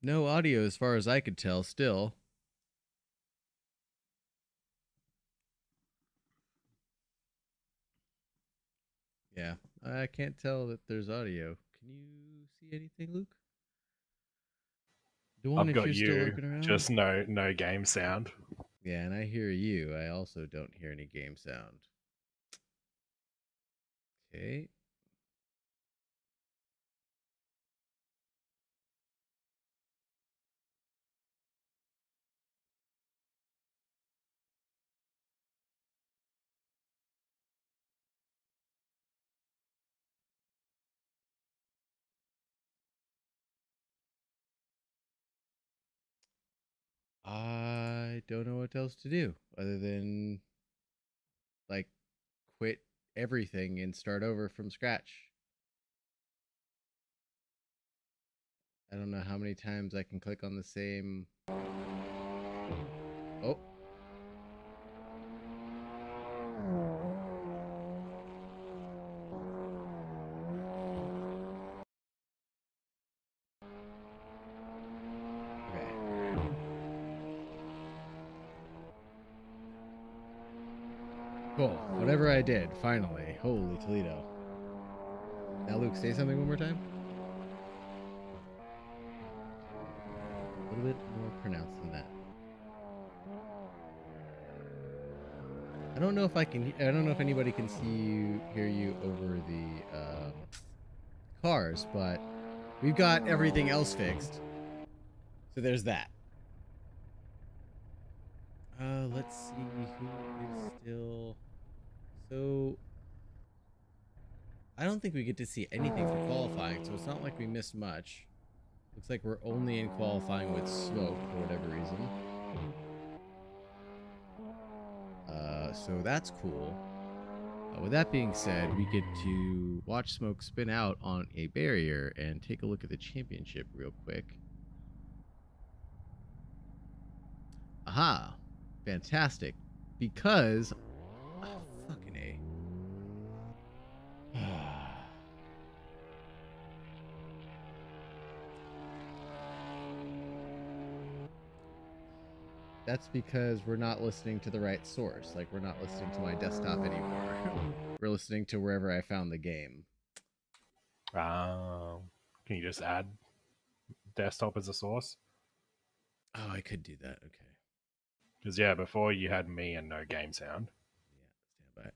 No audio as far as I could tell still. Yeah, I can't tell that there's audio. Can you see anything, Luke? The one I've if got you're still you, looking around? just no game sound. Yeah, and I hear you. I also don't hear any game sound. Okay. I don't know what else to do other than like quit everything and start over from scratch. I don't know how many times I can click on the same. Oh, okay. Cool. Whatever I did, finally. Holy Toledo. Now, Luke, say something one more time. A little bit more pronounced than that. I don't know if I can. I don't know if anybody can see you, hear you over the cars, but we've got everything else fixed. So there's that. Let's see who is still. So I don't think we get to see anything for qualifying, so it's not like we missed much. Looks like we're only in qualifying with smoke for whatever reason. So that's cool. With that being said, we get to watch smoke spin out on a barrier and take a look at the championship real quick. Aha! Fantastic. Because. Oh, fucking A. That's because we're not listening to the right source. Like, we're not listening to my desktop anymore. We're listening to wherever I found the game. Can you just add desktop as a source? Oh, I could do that. Okay. Because yeah, before you had me and no game sound. Yeah, stand by.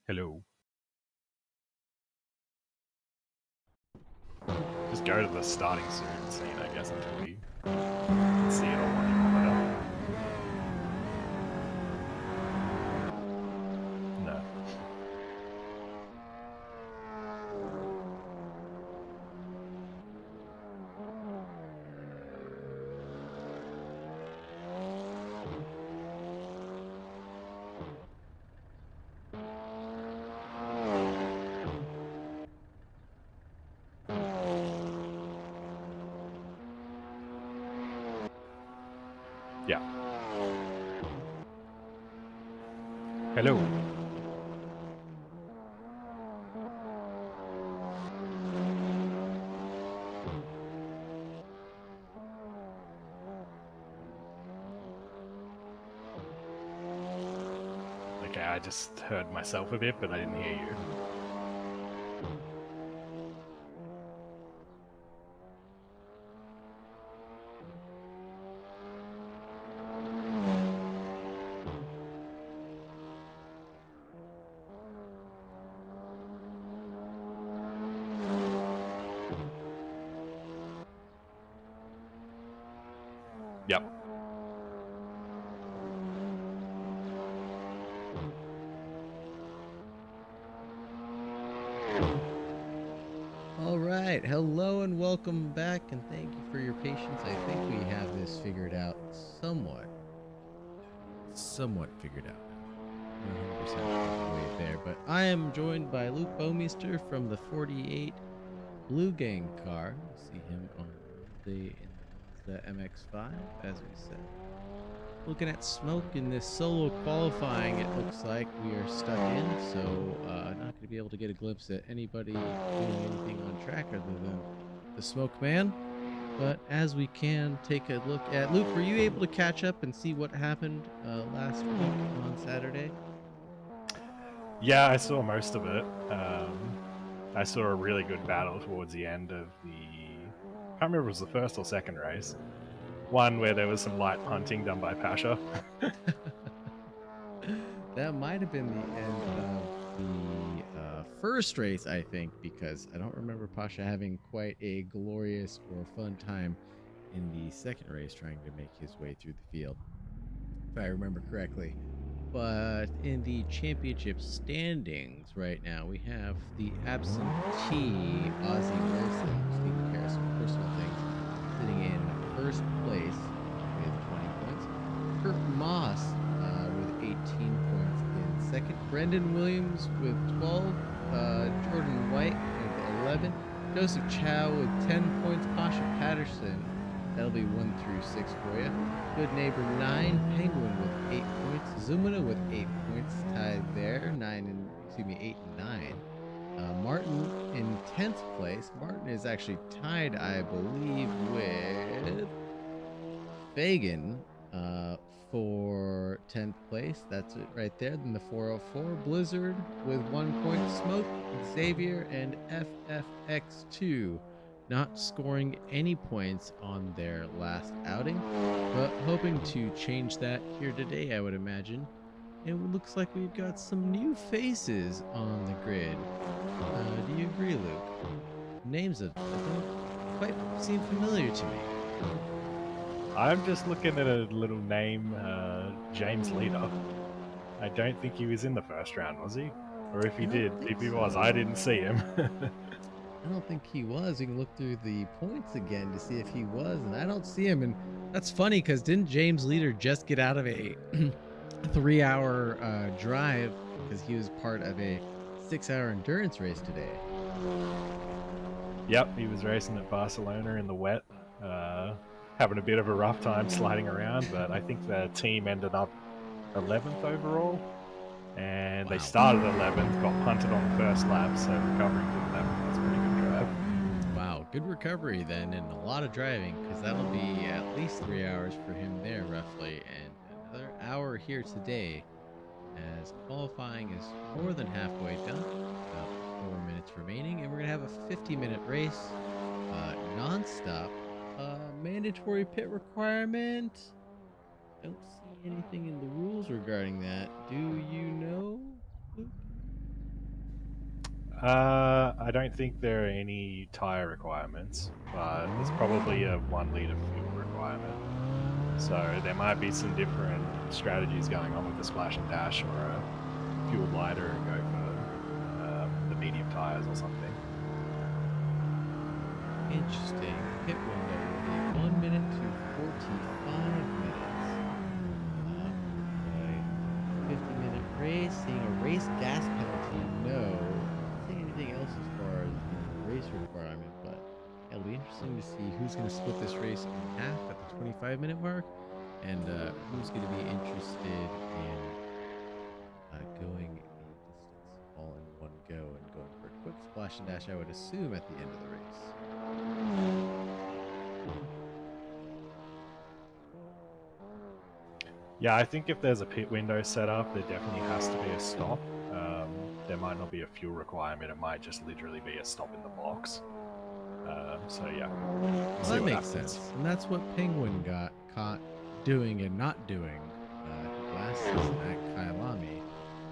Hello. Just go to the starting soon scene, I guess, until we can see it all on your monitor. No. Yeah. Hello. Okay, I just heard myself a bit, but I didn't hear you. Yep. right. Hello and welcome back, and thank you for your patience. I think we have this figured out somewhat figured out now. 100% all the way there. But I am joined by Luke Bomeister from the 48 Blue Gang car. You'll see him on Monday in the Mazda MX-5, as we said. Looking at smoke in this solo qualifying, it looks like we are stuck in, so not going to be able to get a glimpse at anybody doing anything on track other than the smoke man. But as we can take a look at Luke, were you able to catch up and see what happened last week on Saturday? Yeah, I saw most of it. I saw a really good battle towards the end of the. I can't remember if it was the first or second race. One where there was some light punting done by Pasha. That might have been the end of the first race, I think, because I don't remember Pasha having quite a glorious or fun time in the second race trying to make his way through the field, if I remember correctly. But in the championship standings right now, we have the absentee Ozzy Wilson, who's taking care of some personal things, sitting in first place with 20 points. Kurt Moss with 18 points in second. Brendan Williams with 12. Jordan White with 11. Joseph Chow with 10 points. Pasha Patterson, that'll be 1 through 6 for you. Good Neighbor 9. Penguin with 8 points. Zumina with 8 points, tied there. 8 and 9. Martin in 10th place. Martin is actually tied, I believe, with Fagan for 10th place. That's it right there. Then the 404. Blizzard with 1 point. Smoke, Xavier, and FFX2 not scoring any points on their last outing, but hoping to change that here today, I would imagine. It looks like we've got some new faces on the grid. Do you agree, Luke? Names that don't quite seem familiar to me. I'm just looking at a little name, James Leader. I don't think he was in the first round, was he? Or if he did, if he was, I didn't see him. I don't think he was. We can look through the points again to see if he was, and I don't see him. And that's funny because didn't James Leader just get out of a 3-hour drive because he was part of a 6-hour endurance race today? Yep, he was racing at Barcelona in the wet, having a bit of a rough time sliding around, but I think the team ended up 11th overall, and they started 11th, got punted on the first lap, so recovering to 11th. That's a pretty good drive. Wow, good recovery then, and a lot of driving, because that'll be at least 3 hours for him there, roughly, and another hour here today, as qualifying is more than halfway done, about 4 minutes remaining, and we're gonna have a 50-minute race, non-stop. Mandatory pit requirement. Don't see anything in the rules regarding that. Do you know, Luke? I don't think there are any tyre requirements, but there's probably a 1 litre fuel requirement. So there might be some different strategies going on with the splash and dash, or a fuel lighter and go for the medium tyres or something. Interesting. Pit window will be 1 minute to 45 minutes. Okay. 50-minute race. Seeing a race gas penalty, no. Not seeing anything else as far as the race requirement, but it'll be interesting to see who's going to split this race in half at the 25-minute mark, and who's going to be interested in going the distance all in one go and going for a quick splash and dash, I would assume, at the end of the race. Yeah, I think if there's a pit window set up, there definitely has to be a stop. There might not be a fuel requirement, it might just literally be a stop in the box. So yeah. Well, that makes sense. And that's what Penguin got caught doing and not doing last season at Kyalami,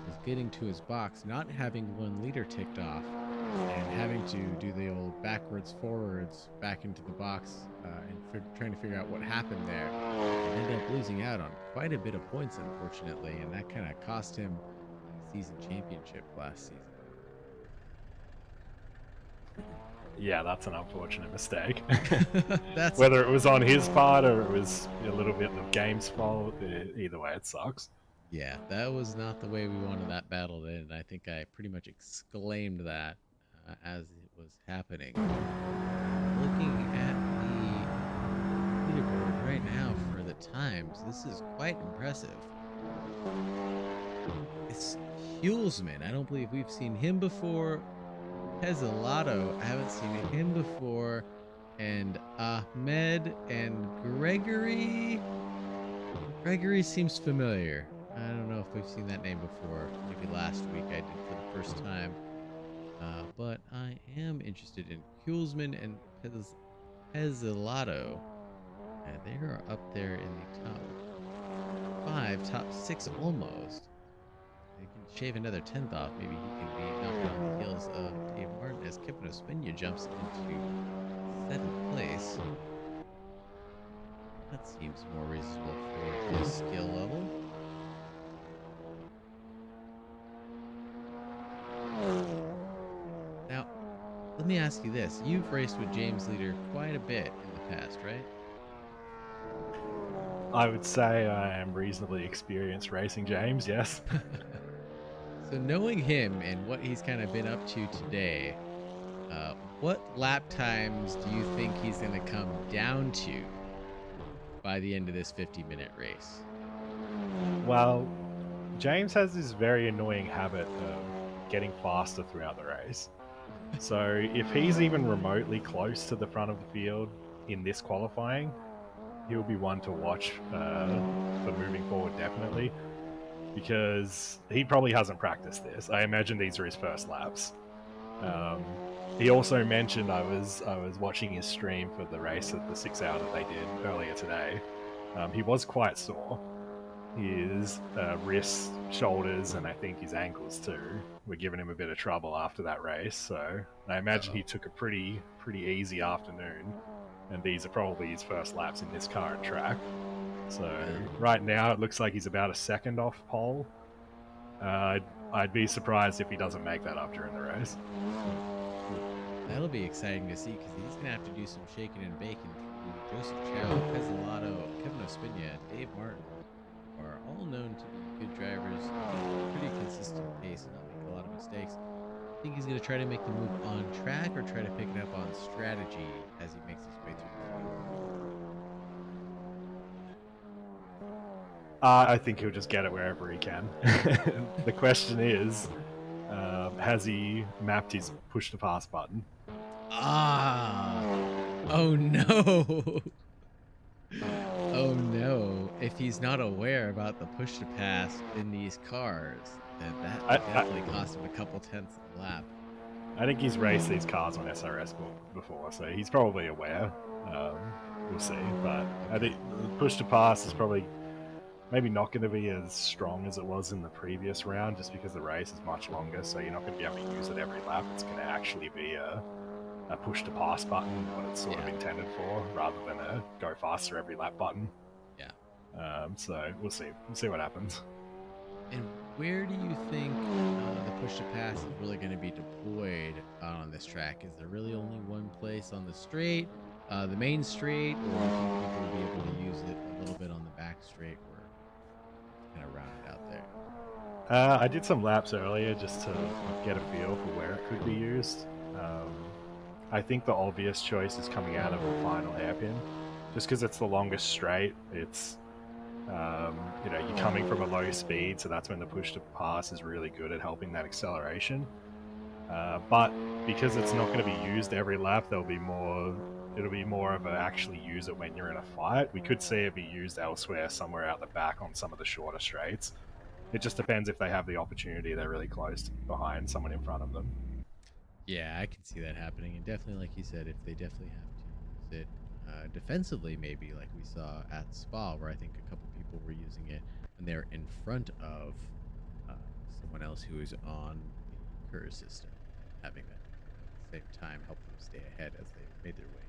was getting to his box, not having 1 liter ticked off, and having to do the old backwards, forwards, back into the box, and trying to figure out what happened there. And ended up losing out on quite a bit of points, unfortunately, and that kind of cost him the season championship last season. Yeah, that's an unfortunate mistake. That's Whether it was on his part or it was a little bit the game's fault, either way, it sucks. yeah, that was not the way we wanted that battle to end. I think I pretty much exclaimed that as it was happening. Looking at the leaderboard right now for the times, this is quite impressive. It's Hulsman. I don't believe we've seen him before. Pezolato, I haven't seen him before. And Ahmed and Gregory. Gregory seems familiar. I don't know if we've seen that name before. Maybe last week I did for the first time. But I am interested in Hulsman and Pezolato. And they are up there in the top 5, top 6 almost. They can shave another 10th off. Maybe he can be knocking on the heels of Dave Martin as Kevin Ospina jumps into 7th place. That seems more reasonable for his skill level. Now, let me ask you this. You've raced with James Leader quite a bit in the past, right? I would say I am reasonably experienced racing James, yes. So knowing him and what he's kind of been up to today, what lap times do you think he's going to come down to by the end of this 50-minute race? Well, James has this very annoying habit of getting faster throughout the race. So if he's even remotely close to the front of the field in this qualifying, he'll be one to watch for moving forward, definitely, because he probably hasn't practiced this. I imagine these are his first laps. He also mentioned I was watching his stream for the race at the 6 hour that they did earlier today. He was quite sore. His wrists, shoulders, and I think his ankles too were giving him a bit of trouble after that race. So I imagine he took a pretty easy afternoon, and these are probably his first laps in this current track. So right now it looks like he's about a second off pole. I'd be surprised if he doesn't make that up during the race. That'll be exciting to see because he's going to have to do some shaking and baking through Joseph Chow, Pezolato, Kevin Ospina, and Dave Martin are all known to be good drivers, pretty consistent pace and not make a lot of mistakes. I think he's going to try to make the move on track or try to pick it up on strategy as he makes his way through the field. I think he'll just get it wherever he can. The question is, has he mapped his push to pass button? Oh no. Oh no. If he's not aware about the push to pass in these cars, then that definitely cost him a couple tenths of a lap. I think he's raced these cars on SRS before, so he's probably aware. We'll see. But I think the push to pass is probably maybe not going to be as strong as it was in the previous round, just because the race is much longer, so you're not going to be able to use it every lap. It's going to actually be a push to pass button, what it's sort of intended for, rather than a go faster every lap button. Yeah. So we'll see. We'll see what happens. And where do you think the push to pass is really going to be deployed on this track? Is there really only one place on the straight, the main straight, or do you think people will be able to use it a little bit on the back straight where it's kind of rounded out there? I did some laps earlier just to get a feel for where it could be used. I think the obvious choice is coming out of the final hairpin, just because it's the longest straight. It's you're coming from a low speed, so that's when the push to pass is really good at helping that acceleration. But because it's not going to be used every lap, it'll be more of a actually use it when you're in a fight. We could see it be used elsewhere, somewhere out the back on some of the shorter straights. It just depends if they have the opportunity. They're really close behind someone in front of them. Yeah, I can see that happening, and definitely, like you said, if they definitely have to use it defensively, maybe like we saw at Spa, where I think a couple people were using it, and they're in front of someone else who is on the KERS system, having that at the same time help them stay ahead as they made their way.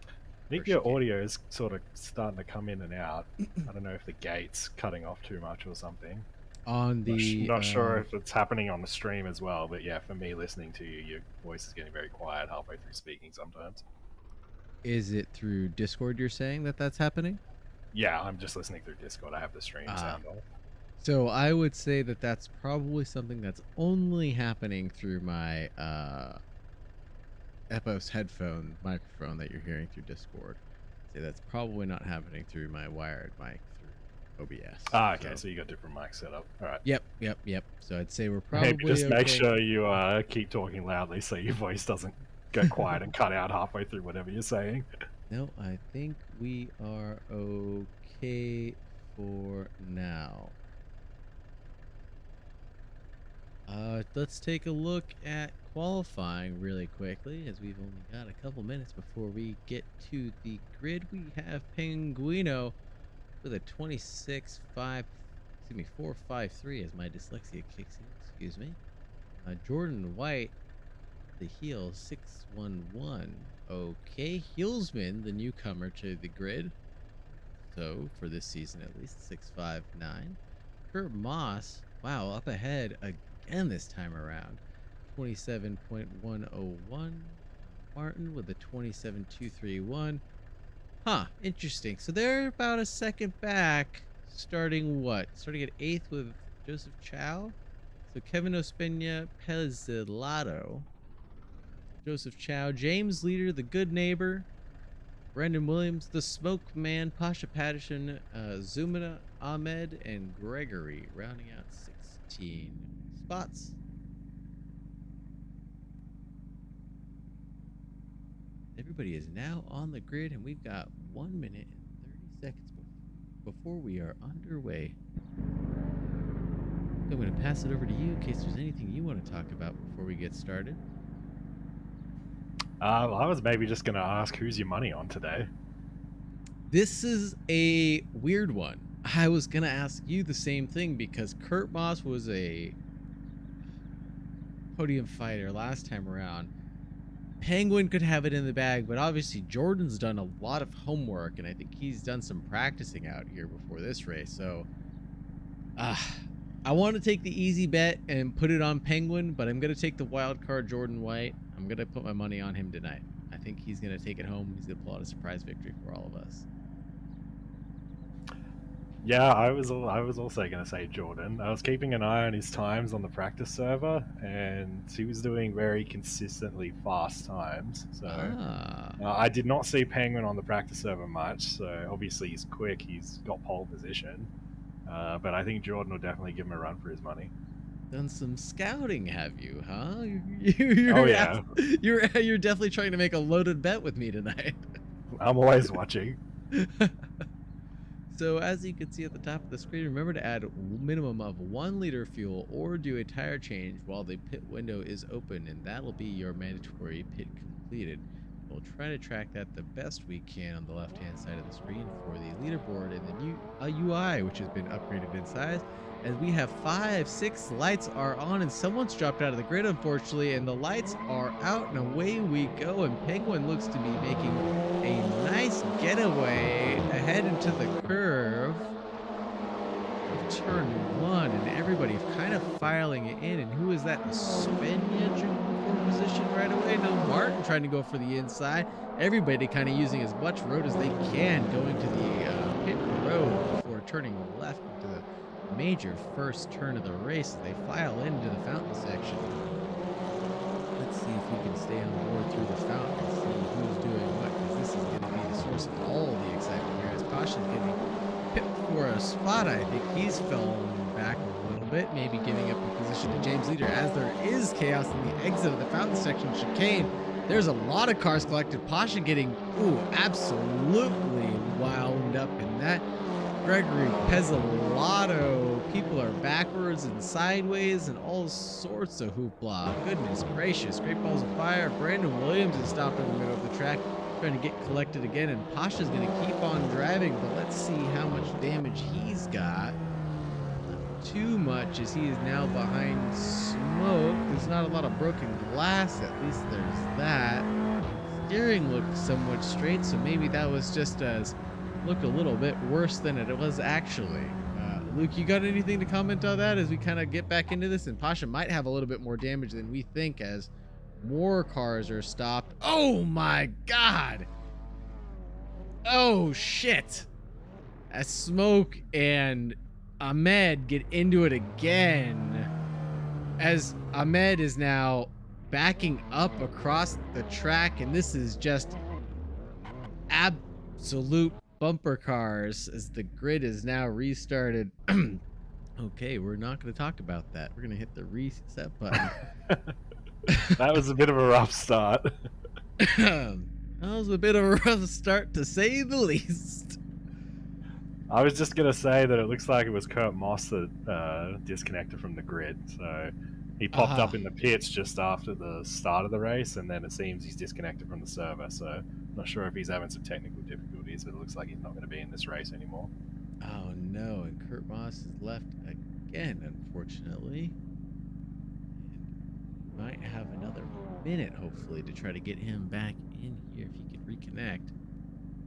I think your audio is sort of starting to come in and out. I don't know if the gate's cutting off too much or something. On the Not sure if it's happening on the stream as well, but yeah, for me listening to you, your voice is getting very quiet halfway through speaking sometimes. is it through Discord you're saying that that's happening? Yeah, I'm just listening through Discord. I have the stream sound on. So I would say that that's probably something that's only happening through my Epos headphone microphone that you're hearing through Discord. Say that's probably not happening through my wired mic through OBS. Okay, so you got different mics set up. All right. Yep. So I'd say we're probably Maybe just okay. make sure you keep talking loudly so your voice doesn't go quiet and cut out halfway through whatever you're saying. No, I think we are okay for now. Let's take a look at qualifying really quickly, as we've only got a couple minutes before we get to the grid. We have Penguino with a 4.53 as my dyslexia kicks in, excuse me. Jordan White, the heel, 6.11. Okay, Heelsman, the newcomer to the grid. So, for this season at least, 6.59. Kurt Moss, wow, up ahead again this time around. 27.101. Martin with a 27.231. Huh, interesting. So they're about a second back, starting what? Starting at 8th with Joseph Chow. So Kevin Ospina, Pezzilato, Joseph Chow, James Leader, the good neighbor, Brendan Williams, the smoke man, Pasha Patterson, Zumina Ahmed, and Gregory, rounding out 16 spots. Everybody is now on the grid, and we've got 1 minute and 30 seconds before we are underway. I'm going to pass it over to you in case there's anything you want to talk about before we get started. I was maybe just going to ask, who's your money on today? This is a weird one. I was going to ask you the same thing because Kurt Moss was a podium fighter last time around. Penguin could have it in the bag, but obviously Jordan's done a lot of homework, and I think he's done some practicing out here before this race. So I want to take the easy bet and put it on Penguin, but I'm going to take the wild card Jordan White. I'm going to put my money on him tonight. I think he's going to take it home. He's going to pull out a surprise victory for all of us. Yeah, I was also going to say Jordan. I was keeping an eye on his times on the practice server, and he was doing very consistently fast times. So I did not see Penguin on the practice server much, so obviously he's quick. He's got pole position. But I think Jordan will definitely give him a run for his money. Done some scouting, have you, huh? Oh, yeah. You're definitely trying to make a loaded bet with me tonight. I'm always watching. So as you can see at the top of the screen, remember to add a minimum of 1 liter of fuel or do a tire change while the pit window is open, and that'll be your mandatory pit completed. We'll try to track that the best we can on the left-hand side of the screen for the leaderboard and the new UI, which has been upgraded in size. As we have 6 lights are on, and someone's dropped out of the grid, unfortunately, and the lights are out, and away we go. And Penguin looks to be making a nice getaway ahead into the curve of turn 1, and everybody kind of filing it in. And who is that? Ospina for position right away. No, Martin trying to go for the inside. Everybody kind of using as much road as they can, going to the pit road before turning left into the major first turn of the race as they file into the fountain section. Let's see if we can stay on board through the fountain and see who's doing what, because this is going to be the source of all the excitement here. As Pasha's getting pipped for a spot, I think he's fallen back a little bit, maybe giving up the position to James Leader, as there is chaos in the exit of the fountain section chicane. There's a lot of cars collected. Pasha getting, absolutely wound up in that. Gregory Pezzilato, people are backwards and sideways and all sorts of hoopla. Goodness gracious, great balls of fire. Brandon Williams is stopped in the middle of the track, trying to get collected again, and Pasha's going to keep on driving, but let's see how much damage he's got. Not too much, as he is now behind smoke. There's not a lot of broken glass, at least there's that. Steering looks somewhat straight, so maybe that was just as looked a little bit worse than it was actually. Luke, you got anything to comment on that as we kind of get back into this? And Pasha might have a little bit more damage than we think as more cars are stopped. Oh my God. Oh shit. As Smoke and Ahmed get into it again, as Ahmed is now backing up across the track, and this is just absolute bumper cars as the grid is now restarted. Okay, we're not going to talk about that. We're going to hit the reset button. That was a bit of a rough start. That was a bit of a rough start, to say the least. I was just going to say that it looks like it was Kurt Moss that disconnected from the grid. So he popped up in the pits just after the start of the race, and then it seems he's disconnected from the server. So I'm not sure if he's having some technical difficulties, but it looks like he's not going to be in this race anymore. Oh no, and Kurt Moss is left again, unfortunately. And might have another minute, hopefully, to try to get him back in here if he can reconnect.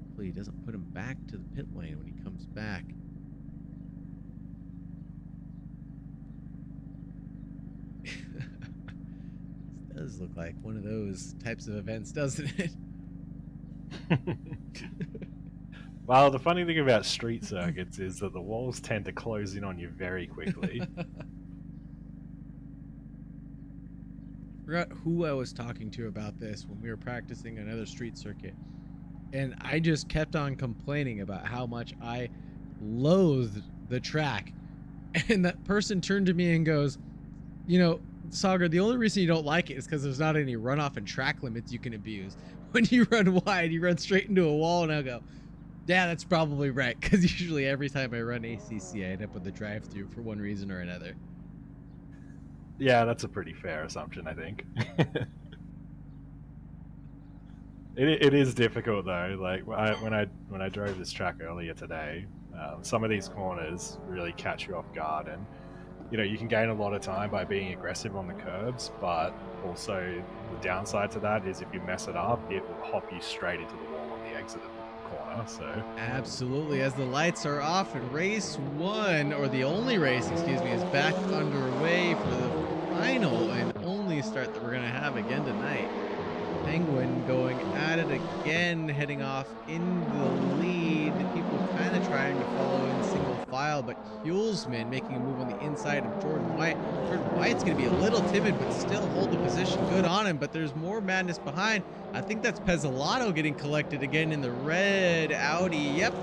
Hopefully he doesn't put him back to the pit lane when he comes back. This does look like one of those types of events, doesn't it? Well, the funny thing about street circuits is that the walls tend to close in on you very quickly. Forgot who I was talking to about this when we were practicing another street circuit, and I just kept on complaining about how much I loathed the track, and that person turned to me and goes, you know, Sagar, the only reason you don't like it is because there's not any runoff and track limits you can abuse. When you run wide, you run straight into a wall, and I'll go, yeah, that's probably right, because usually every time I run ACC, I end up with a drive-through for one reason or another. Yeah, that's a pretty fair assumption, I think. It is difficult though. Like when I drove this track earlier today, some of these corners really catch you off guard, and you know you can gain a lot of time by being aggressive on the curbs, but also the downside to that is if you mess it up, it will hop you straight into the wall on the exit of the corner. So Absolutely, as the lights are off and race one, or the only race, excuse me, is back underway for the final and only start that we're gonna have again tonight. Penguin going at it again, heading off in the lead. People kind of trying to follow in single file, but Hulsman making a move on the inside of Jordan White. Jordan White's going to be a little timid, but still hold the position. Good on him, but there's more madness behind. I think that's Pezzolato getting collected again in the red Audi. Yep,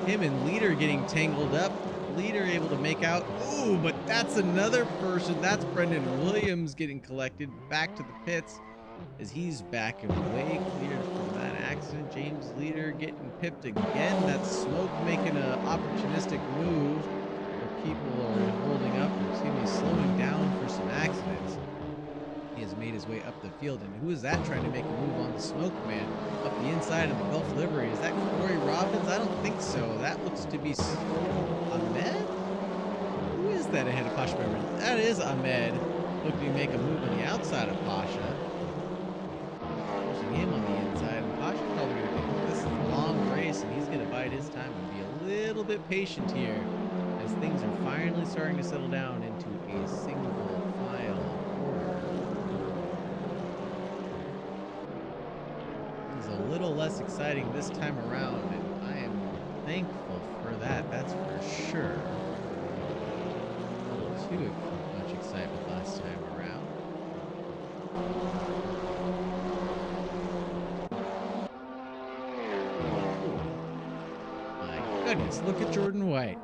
him and Leader getting tangled up. Leader able to make out. Ooh, but that's another person. That's Brendan Williams getting collected back to the pits, as he's back and way cleared from that accident. James Leader getting pipped again. That's Smoke making an opportunistic move where people are holding up, or excuse me, slowing down for some accidents. He has made his way up the field, and who is that trying to make a move on the Smoke man up the inside of the Gulf livery? Is that Corey Robbins? I don't think so. That looks to be Ahmed? Who is that ahead of Pasha? That is Ahmed looking to make a move on the outside of Pasha. Him on the inside, and Pasha's probably going to think this is a long race and he's going to bide his time and be a little bit patient here as things are finally starting to settle down into a single file order. It's a little less exciting this time around, and I am thankful for that, that's for sure. A little too much excitement last time around. Goodness, look at Jordan White.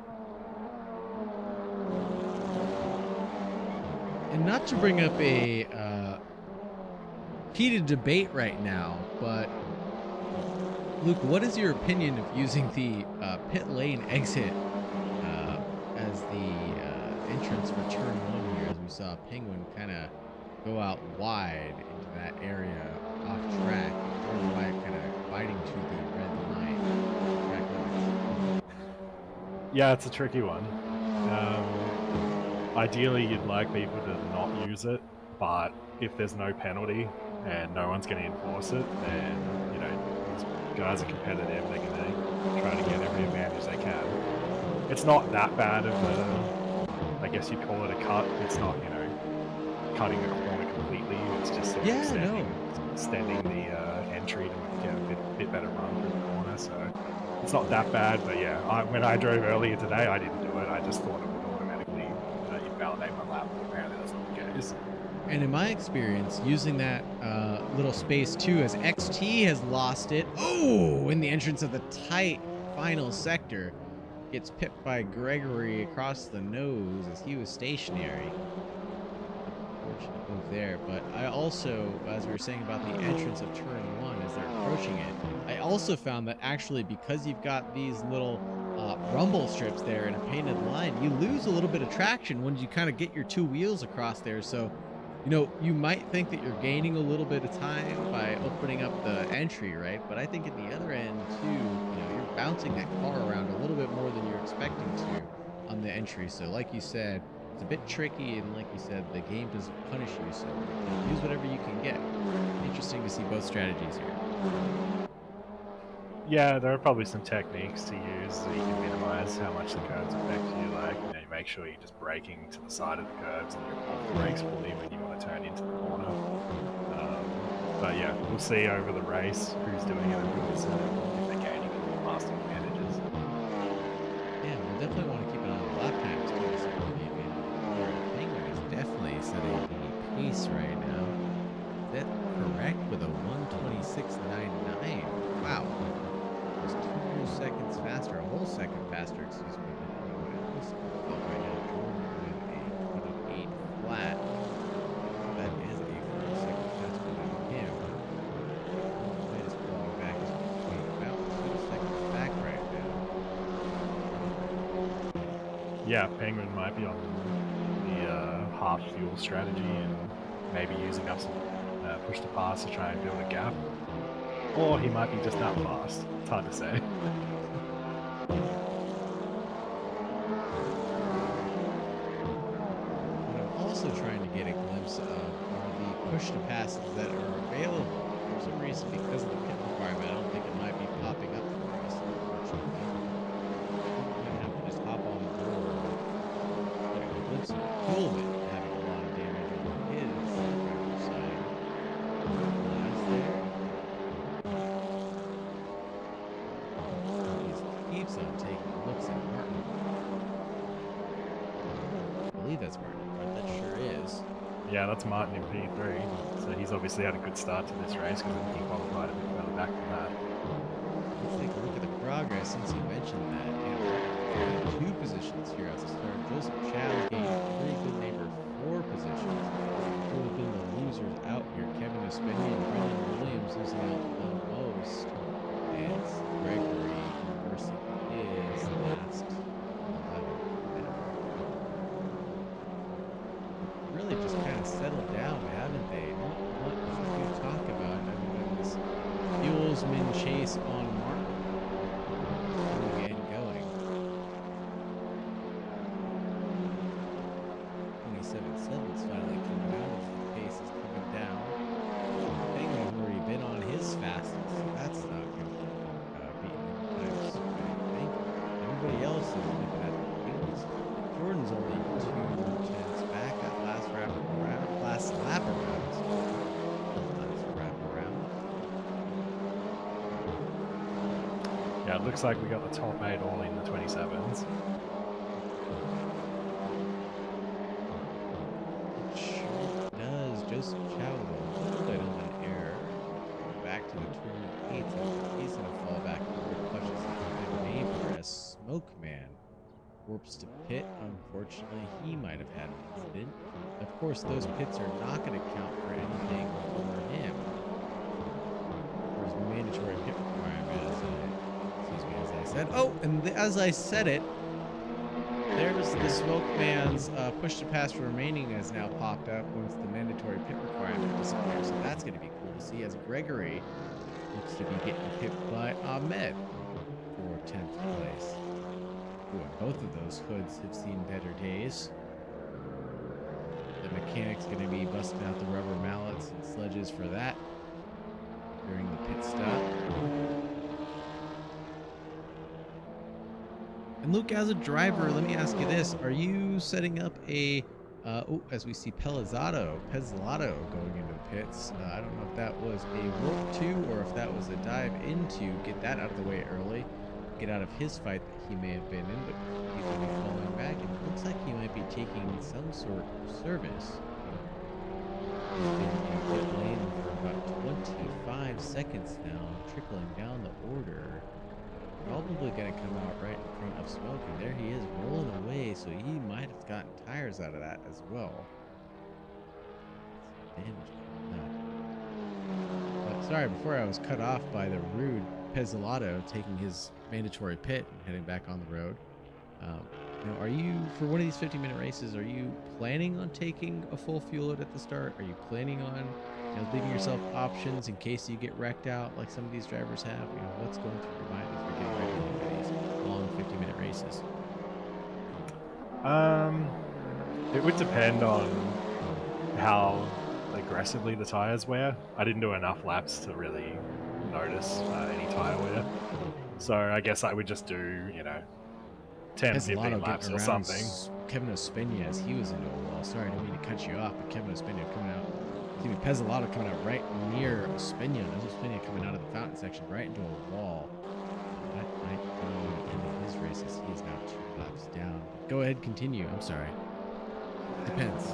And not to bring up a heated debate right now, but Luke, what is your opinion of using the pit lane exit as the entrance for turn one here, as we saw Penguin kind of go out wide into that area off track, Jordan White kind of biting to the red line. Yeah, it's a tricky one. Ideally, you'd like people to not use it, but if there's no penalty and no one's going to enforce it, then, you know, these guys are competitive. They're going to try to get every advantage they can. it's not that bad of a, I guess you'd call it a cut. It's not, you know, cutting the corner completely. It's just sort of Yeah, no. extending the entry to get a bit better run through the corner. So it's not that bad. But yeah, when I drove earlier today, I didn't do it. I just thought it would automatically invalidate my lap. But apparently that's not the case. And in my experience, using that little space too, as XT has lost it. Oh, in the entrance of the tight final sector, gets pipped by Gregory across the nose as he was stationary. Unfortunate move there. But I also, as we were saying about the entrance of turn 1 as they're approaching it, I also found that actually because you've got these little rumble strips there in a painted line, you lose a little bit of traction when you kind of get your two wheels across there. So, you know, you might think that you're gaining a little bit of time by opening up the entry, right? But I think at the other end too, you know, you're bouncing that car around a little bit more than you're expecting to on the entry. So like you said, it's a bit tricky, and like you said, the game doesn't punish you, so use whatever you can get. Interesting to see both strategies here. Yeah, there are probably some techniques to use so you can minimize how much the curbs affect you. Like, you know, you make sure you're just braking to the side of the curbs and you're off the brakes fully when you want to turn into the corner. But yeah, we'll see over the race who's doing it and who's if they're gaining any lasting advantages. Yeah, we'll definitely want to keep an eye on the lap times too. So Penguin is definitely setting the pace right now. Is that correct with a 1:26.99? Wow. Just 2 seconds faster, a whole second faster, excuse me. Right now, Jordan with a 28 flat. That is a full second faster than him. Is pulling back about 2 seconds back right now. Yeah, Penguin might be on the half fuel strategy and maybe using up some push to pass to try and build a gap. Or he might be just that fast. It's hard to say. What I'm also trying to get a glimpse of are the push to passes that are available. For some reason, because of the pit requirement, I don't think it might be popping up for us, unfortunately. We might have to just hop on board. Get a glimpse of Coleman having a lot of damage on his driver's side. Last there. He keeps on taking looks at Martin. I believe that's Martin. That sure is. Yeah, that's Martin in P3. So he's obviously had a good start to this race because I think he qualified a bit further back than that. Let's take a look at the progress since you mentioned that. And 2 positions here at the start. Joseph Chow gained 3, good neighbor 4 positions. Who have been the losers out here? Kevin Ospenian and Brendan Williams losing out the most. And Gregory reversing his last 11. Really just kind of settled down, haven't they? Not much to talk about. I mean, this Fuelsman chase on Martin. Going and going. 27.7's finally coming out as the pace is coming down. Penguin's already been on his fastest, so that's not going to beat him times. I think everybody else is looking at the wheels. Jordan's only 2 tenths back at last lap around. Last lap around. Yeah, it looks like we got the top 8 all in the 27s. It sure does. Joseph Chow with a little bit of an error. Back to the turn 8. He's going to fall back forward, pushes his neighbor as Smoke Man warps to pit. Unfortunately, he might have had an incident. Of course, those pits are not going to count for anything for him. There's a mandatory pit requirement, as I said. Oh, and as I said it, there's the Smoke Man's push to pass remaining has now popped up once the mandatory pit requirement disappears. So that's going to be cool to see as Gregory looks to be getting pipped by Ahmed for 10th place. Ooh, and both of those hoods have seen better days. The mechanic's going to be busting out the rubber mallets and sledges for that during the pit stop. And Luke, as a driver, let me ask you this: are you setting up a as we see Pezzato going into the pits? I don't know if that was a warp 2 or if that was a dive into, get that out of the way early, get out of his fight that he may have been in, but he's going to be falling back. And it looks like he might be taking some sort of service. He's been in pit lane for about 25 seconds now, trickling down the order. Probably going to come out right in front of Smoke, and there he is rolling away, so he might have gotten tires out of that as well. Damage from that. But sorry, before I was cut off by the rude Pezzato taking his mandatory pit and heading back on the road. Are you, for one of these 50-minute races, are you planning on taking a full fuel load at the start? Are you planning on leaving yourself options in case you get wrecked out like some of these drivers have? What's going through your mind as you're getting ready for these long 50-minute races? It would depend on how aggressively the tires wear. I didn't do enough laps to really notice any tire wear. So I guess I would just do, 10, 15 laps or something. Kevin Ospina as he was into a wall. Sorry, I didn't mean to cut you off, but Kevin Ospina coming out. Pezzato coming out right near Ospina. There's Ospina coming out of the fountain section right into a wall. That might be into his races. He is now 2 laps down. Go ahead, continue. I'm sorry. Depends.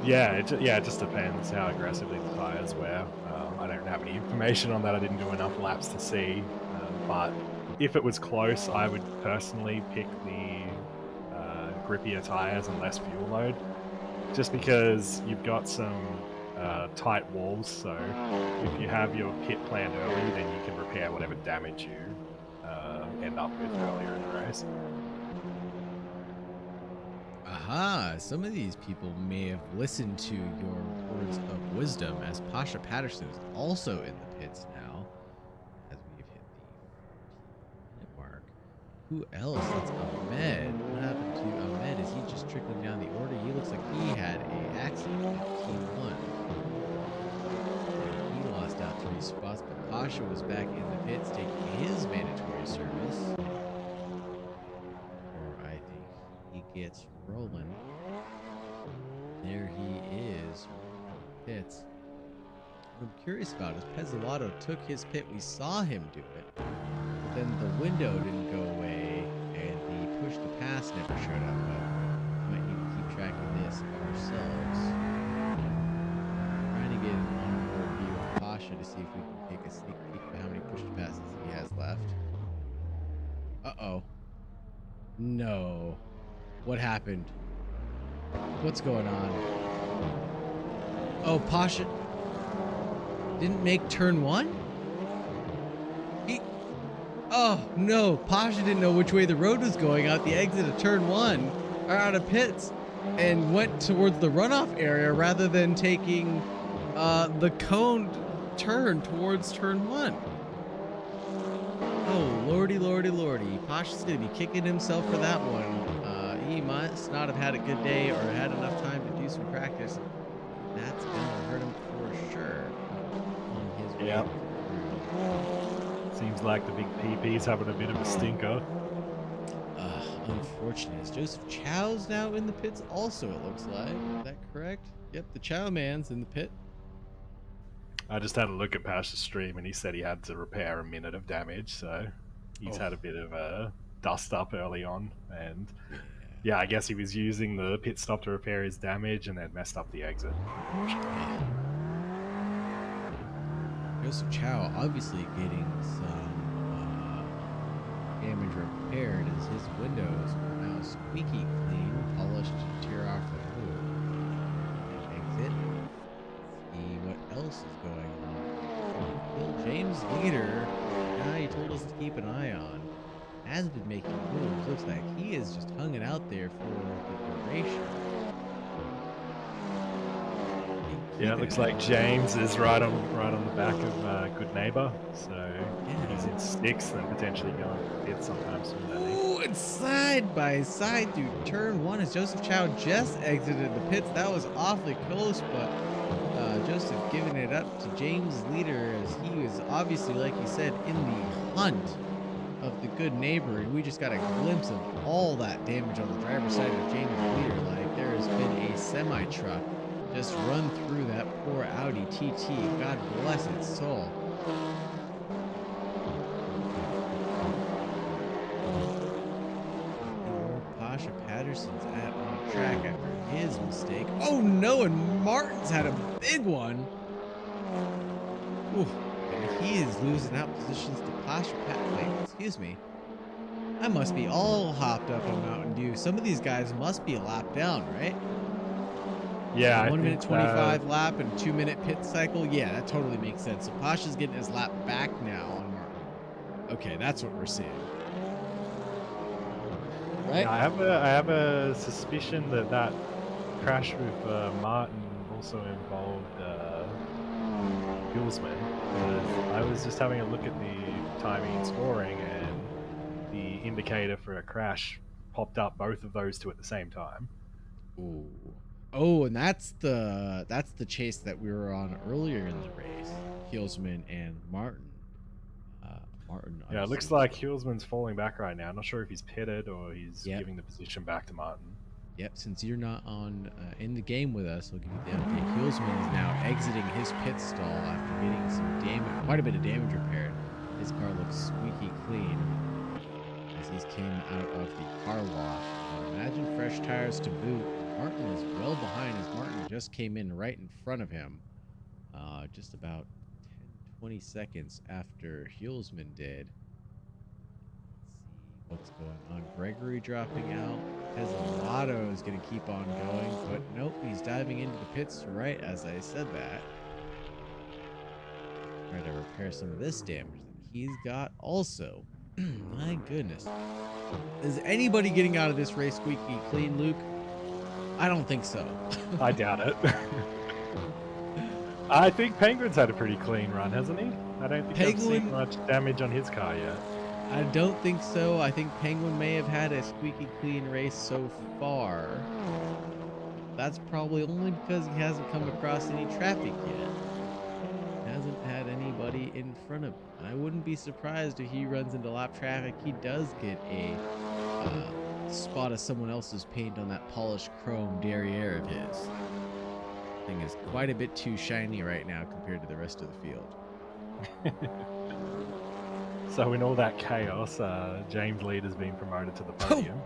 It just depends how aggressively the tires wear. I don't have any information on that. I didn't do enough laps to see. But if it was close, I would personally pick the grippier tires and less fuel load, just because you've got some tight walls. So if you have your pit planned early, then you can repair whatever damage you end up with earlier in the race. Aha, some of these people may have listened to your words of wisdom, as Pasha Patterson is also in the pits now, as we've hit the minute mark. Who else? That's Ahmed. What happened to Ahmed? Is he just trickling down the order? He looks like he had an accident at T1. He lost out 3 spots, but Pasha was back in the pits taking his mandatory service. Or I think he gets rolling. There he is. Pits. What I'm curious about is Pezzato took his pit. We saw him do it. But then the window didn't go away, and the push to pass never showed up. But we might need to keep track of this ourselves. Trying to get an on-board view of Pasha to see if we can take a sneak peek at how many push to passes he has left. Uh-oh. No. What happened? What's going on? Oh, Pasha didn't make turn 1? Oh, no. Pasha didn't know which way the road was going out the exit of turn 1, or out of pits, and went towards the runoff area rather than taking the coned turn towards turn 1. Oh, lordy, lordy, lordy. Pasha's going to be kicking himself for that one. He must not have had a good day or had enough time to do some practice. That's going to hurt him for sure on his way. Yep. Seems like the big PP's having a bit of a stinker. Unfortunate. Is Joseph Chow's now in the pits also, it looks like. Is that correct? Yep, the Chow man's in the pit. I just had a look at Pasha's stream and he said he had to repair a minute of damage, so he's had a bit of a dust up early on, and yeah, I guess he was using the pit stop to repair his damage and then messed up the exit. Yeah. Joseph Chow obviously getting some damage repaired as his windows are now squeaky clean, polished to tear off the hood. Exit. See what else is going on. Bill James Leader, guy he told us to keep an eye on, has been making moves. Looks like he is just hung it out there for the duration. Yeah, it looks like James is right on the back of Good Neighbor, so he's in 6th and potentially going for 5th sometime soon. Oh, it's side by side through turn 1 as Joseph Chow just exited the pits. That was awfully close, but Joseph giving it up to James Leader as he was obviously, like you said, in the hunt of the good neighbor, and we just got a glimpse of all that damage on the driver's side of James Leader. Like, there has been a semi-truck just run through that poor Audi TT. God bless its soul. Pasha Patterson's on track after his mistake. Oh no, and Martin's had a big one. Ooh, and he is losing out positions to Pasha Wait, excuse me. I must be all hopped up on Mountain Dew. Some of these guys must be a lap down, right? Yeah, Like I 1 minute think 25 lap and 2 minute pit cycle. Yeah, that totally makes sense. So Pasha's getting his lap back now on Martin. Okay, that's what we're seeing. Right? Yeah, I have a suspicion that that crash with Martin also involved Hulsman. I was just having a look at the timing and scoring, and the indicator for a crash popped up both of those two at the same time. Ooh. Oh, and that's the chase that we were on earlier in the race. Hulsman and Martin. Martin. Yeah, it looks like Hulsman's falling back right now. I'm not sure if he's pitted or he's giving the position back to Martin. Yep, since you're not on in the game with us, I'll give you the update. Hulsman is now exiting his pit stall after getting some damage, quite a bit of damage repaired. His car looks squeaky clean as he's came out of the car wash. Imagine fresh tires to boot. Martin is well behind as Martin just came in right in front of him. Just about 10-20 seconds after Hulsman did. Let's see what's going on. Gregory dropping out. Pesolado is going to keep on going, but nope, he's diving into the pits right as I said that. Try to repair some of this damage that he's got also. My goodness. Is anybody getting out of this race squeaky clean, Luke? I don't think so. I doubt it. I think Penguin's had a pretty clean run, hasn't he? I don't think I've seen much damage on his car yet. I don't think so. I think Penguin may have had a squeaky clean race so far. That's probably only because he hasn't come across any traffic yet. He hasn't had anybody in front of him. And I wouldn't be surprised if he runs into lap traffic. He does get a spot of someone else's paint on that polished chrome derriere of his. Thing is quite a bit too shiny right now compared to the rest of the field. So in all that chaos, James Leader's been promoted to the podium.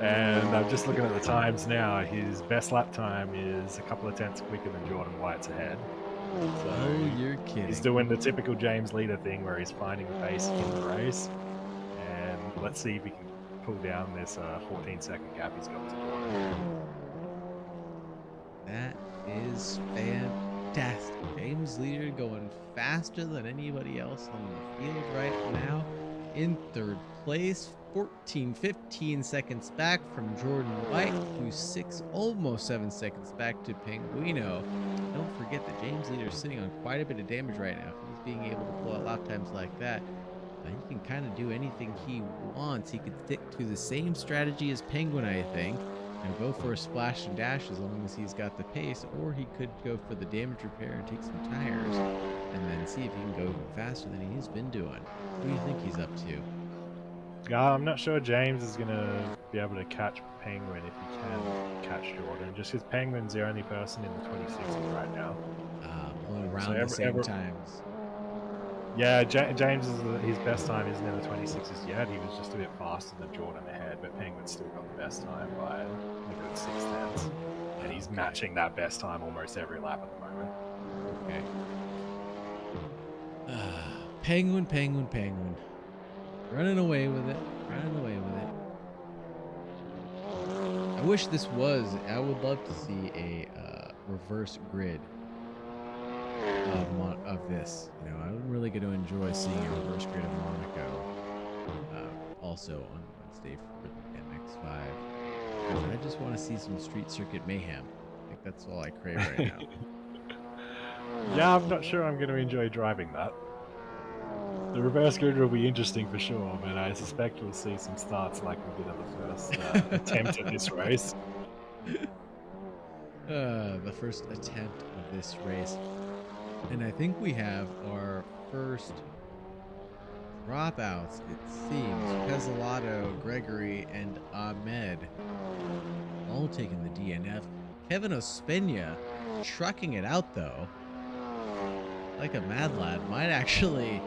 And I'm just looking at the times now. His best lap time is a couple of tenths quicker than Jordan White's ahead. So oh, you're kidding. He's doing the typical James Leader thing where he's finding the pace in the race. And let's see if he can pull down this 14-second gap he's got to Jordan. That is fantastic. James Leader going faster than anybody else on the field right now. In third place, 15 seconds back from Jordan White, who's almost 7 seconds back to Penguino. Don't forget that James Leader is sitting on quite a bit of damage right now. If he's being able to pull out lap times like that, he can kind of do anything he wants. He could stick to the same strategy as Penguin, I think, and go for a splash and dash as long as he's got the pace, or he could go for the damage repair and take some tires and then see if he can go even faster than he's been doing. What do you think he's up to? I'm not sure James is going to be able to catch Penguin if he can catch Jordan, just because Penguin's the only person in the 26s right now. Pulling around the same times. Yeah, James his best time isn't in the 26s yet. He was just a bit faster than Jordan ahead, but Penguin's still got the best time by a good 6 tenths. And he's matching that best time almost every lap at the moment. Okay. Penguin. Running away with it. I wish this was. I would love to see a reverse grid of this. You know, I'm really going to enjoy seeing a reverse grid of Monaco. Also on Wednesday for the MX5. I just want to see some street circuit mayhem. I think that's all I crave right now. Yeah, I'm not sure I'm going to enjoy driving that. The reverse grid will be interesting for sure, but I suspect we'll see some starts like we did at the first attempt at this race. The first attempt of this race. And I think we have our first dropouts, it seems. Pezzolato, Gregory, and Ahmed all taking the DNF. Kevin Ospina trucking it out, though. Like a mad lad, might actually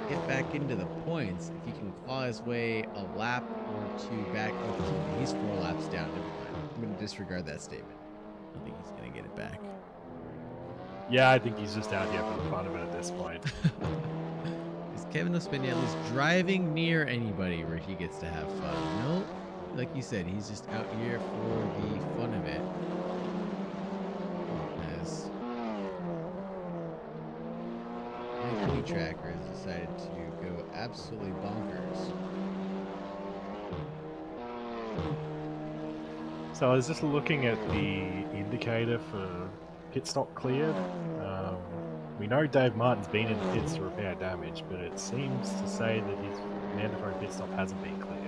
get back into the points if he can claw his way a lap or two back. Oh, he's 4 laps down. Never mind. I'm going to disregard that statement. I don't think he's going to get it back. Yeah, I think he's just out here for the fun of it at this point. Is Kevin Ospina at least driving near anybody where he gets to have fun? Nope. Like you said, he's just out here for the fun of it. As my tracker has decided to go absolutely bonkers. So I was just looking at the indicator for pit stop cleared. We know Dave Martin's been in the pits to repair damage, but it seems to say that his mandatory pit stop hasn't been cleared.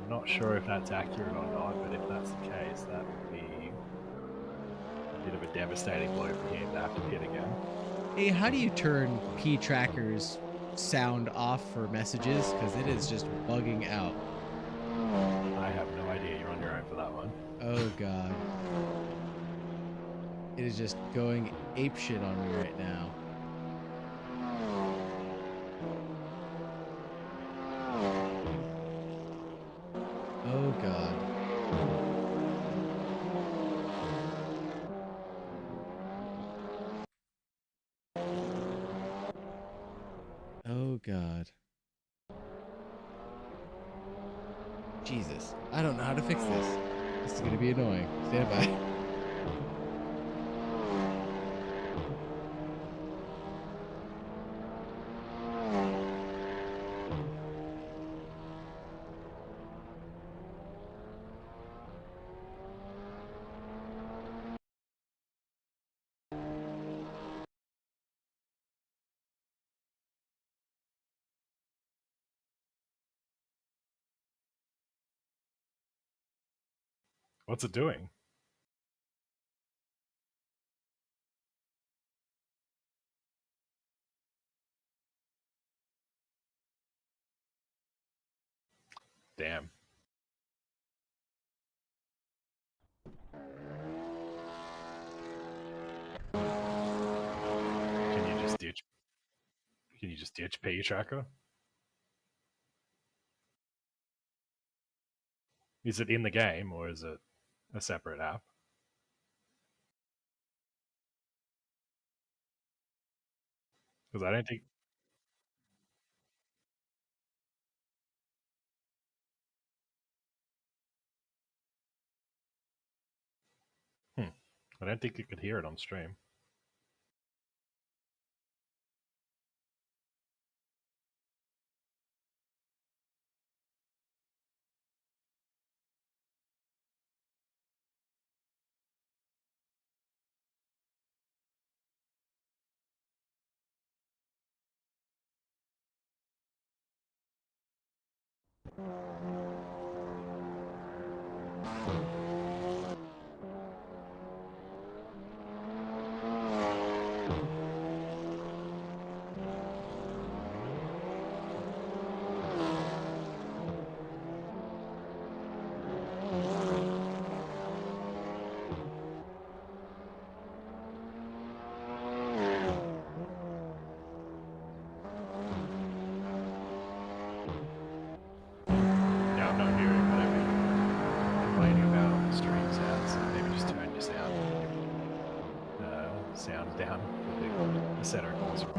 I'm not sure if that's accurate or not, but if that's the case, that would be a bit of a devastating blow for him to have to pit again. Hey, how do you turn P-Tracker's sound off for messages? Because it is just bugging out. I have no idea. You're on your own for that one. Oh, God. It is just going apeshit on me right now. Oh, God. Oh, God. Jesus. I don't know how to fix this. This is going to be annoying. Stand by. What's it doing? Damn. Can you just ditch? Can you just ditch P Tracker? Is it in the game or is it a separate app? Because I don't think. I don't think you could hear it on stream. Yeah, I'm not hearing whatever you're complaining about on the stream sounds. So maybe just turn your sound down for the center console.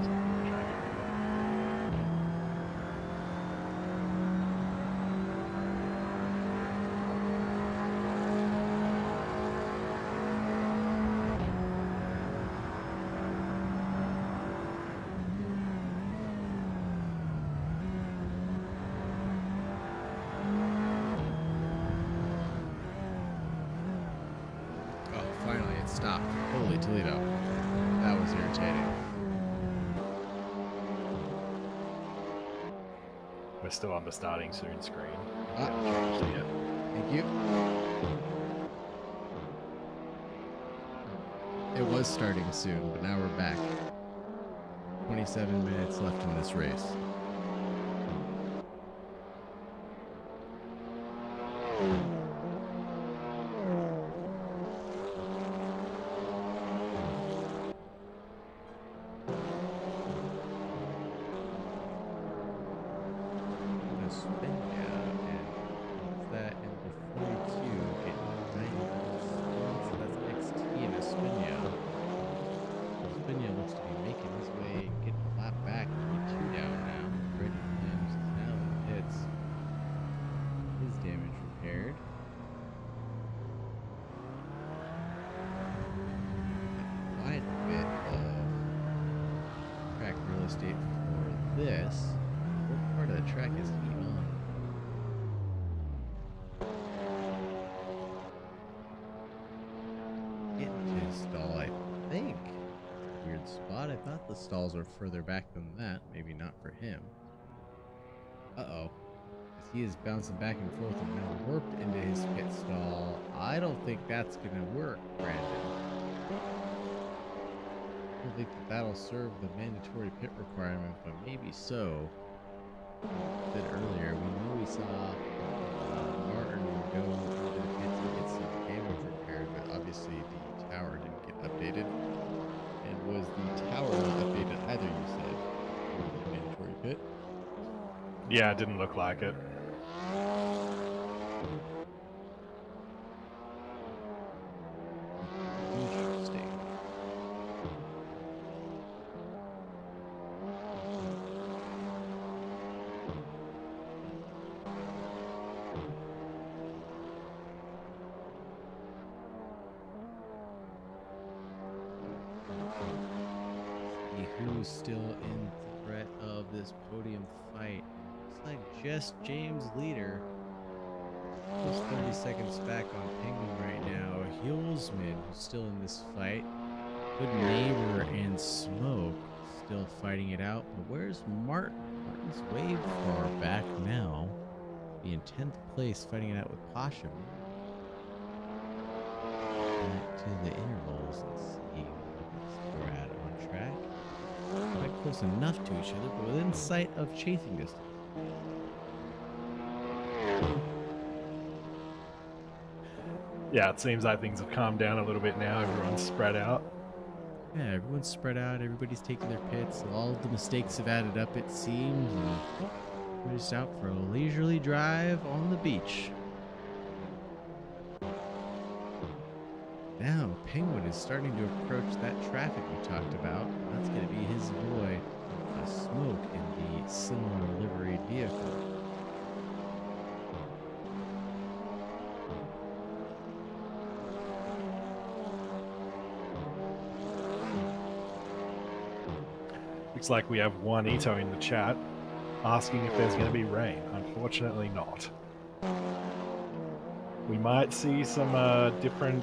Oh, finally it stopped. Holy Toledo. That was irritating. We're still on the starting soon screen. Thank you. It was starting soon, but now we're back. 27 minutes left in this race. Spinia, and what's that in the 42? Getting 90 spots. That's XT in a Spinia. Spinia looks to be making his way, getting a lap back. Only 2 down now. Brendan Williams is now in the pits. His damage repaired. Quite a bit of track real estate for this. What part of the track is he on? Getting to his stall, I think. Weird spot. I thought the stalls were further back than that. Maybe not for him. Uh-oh. As he is bouncing back and forth and now warped into his pit stall. I don't think that's going to work, Brandon. I don't think that'll serve the mandatory pit requirement, but maybe so. Like I said earlier, we know we saw Martin go into the pits and get some damage repaired, but obviously the tower didn't get updated. And was the tower not updated either, you said, for the mandatory pit? Yeah, it didn't look like it. Interesting. See who's still in threat of this podium fight. Looks like just James Leader. Just 30 seconds back on Penguin right now. Hulsman, who's still in this fight. Good Neighbor and Smoke still fighting it out. But where's Martin? Martin's way far back now. Be in 10th place fighting it out with Pasha. Back to the intervals and see where we're at on track. Not close enough to each other, but within sight of chasing distance. Yeah, it seems like things have calmed down a little bit now. Everyone's spread out. Yeah, everyone's spread out. Everybody's taking their pits. All of the mistakes have added up, it seems. And we're just out for a leisurely drive on the beach. Now, Penguin is starting to approach that traffic we talked about. That's going to be his boy, Smoke, in the similar liveried vehicle. Looks like we have one Ito in the chat asking if there's going to be rain. Unfortunately not. We might see some different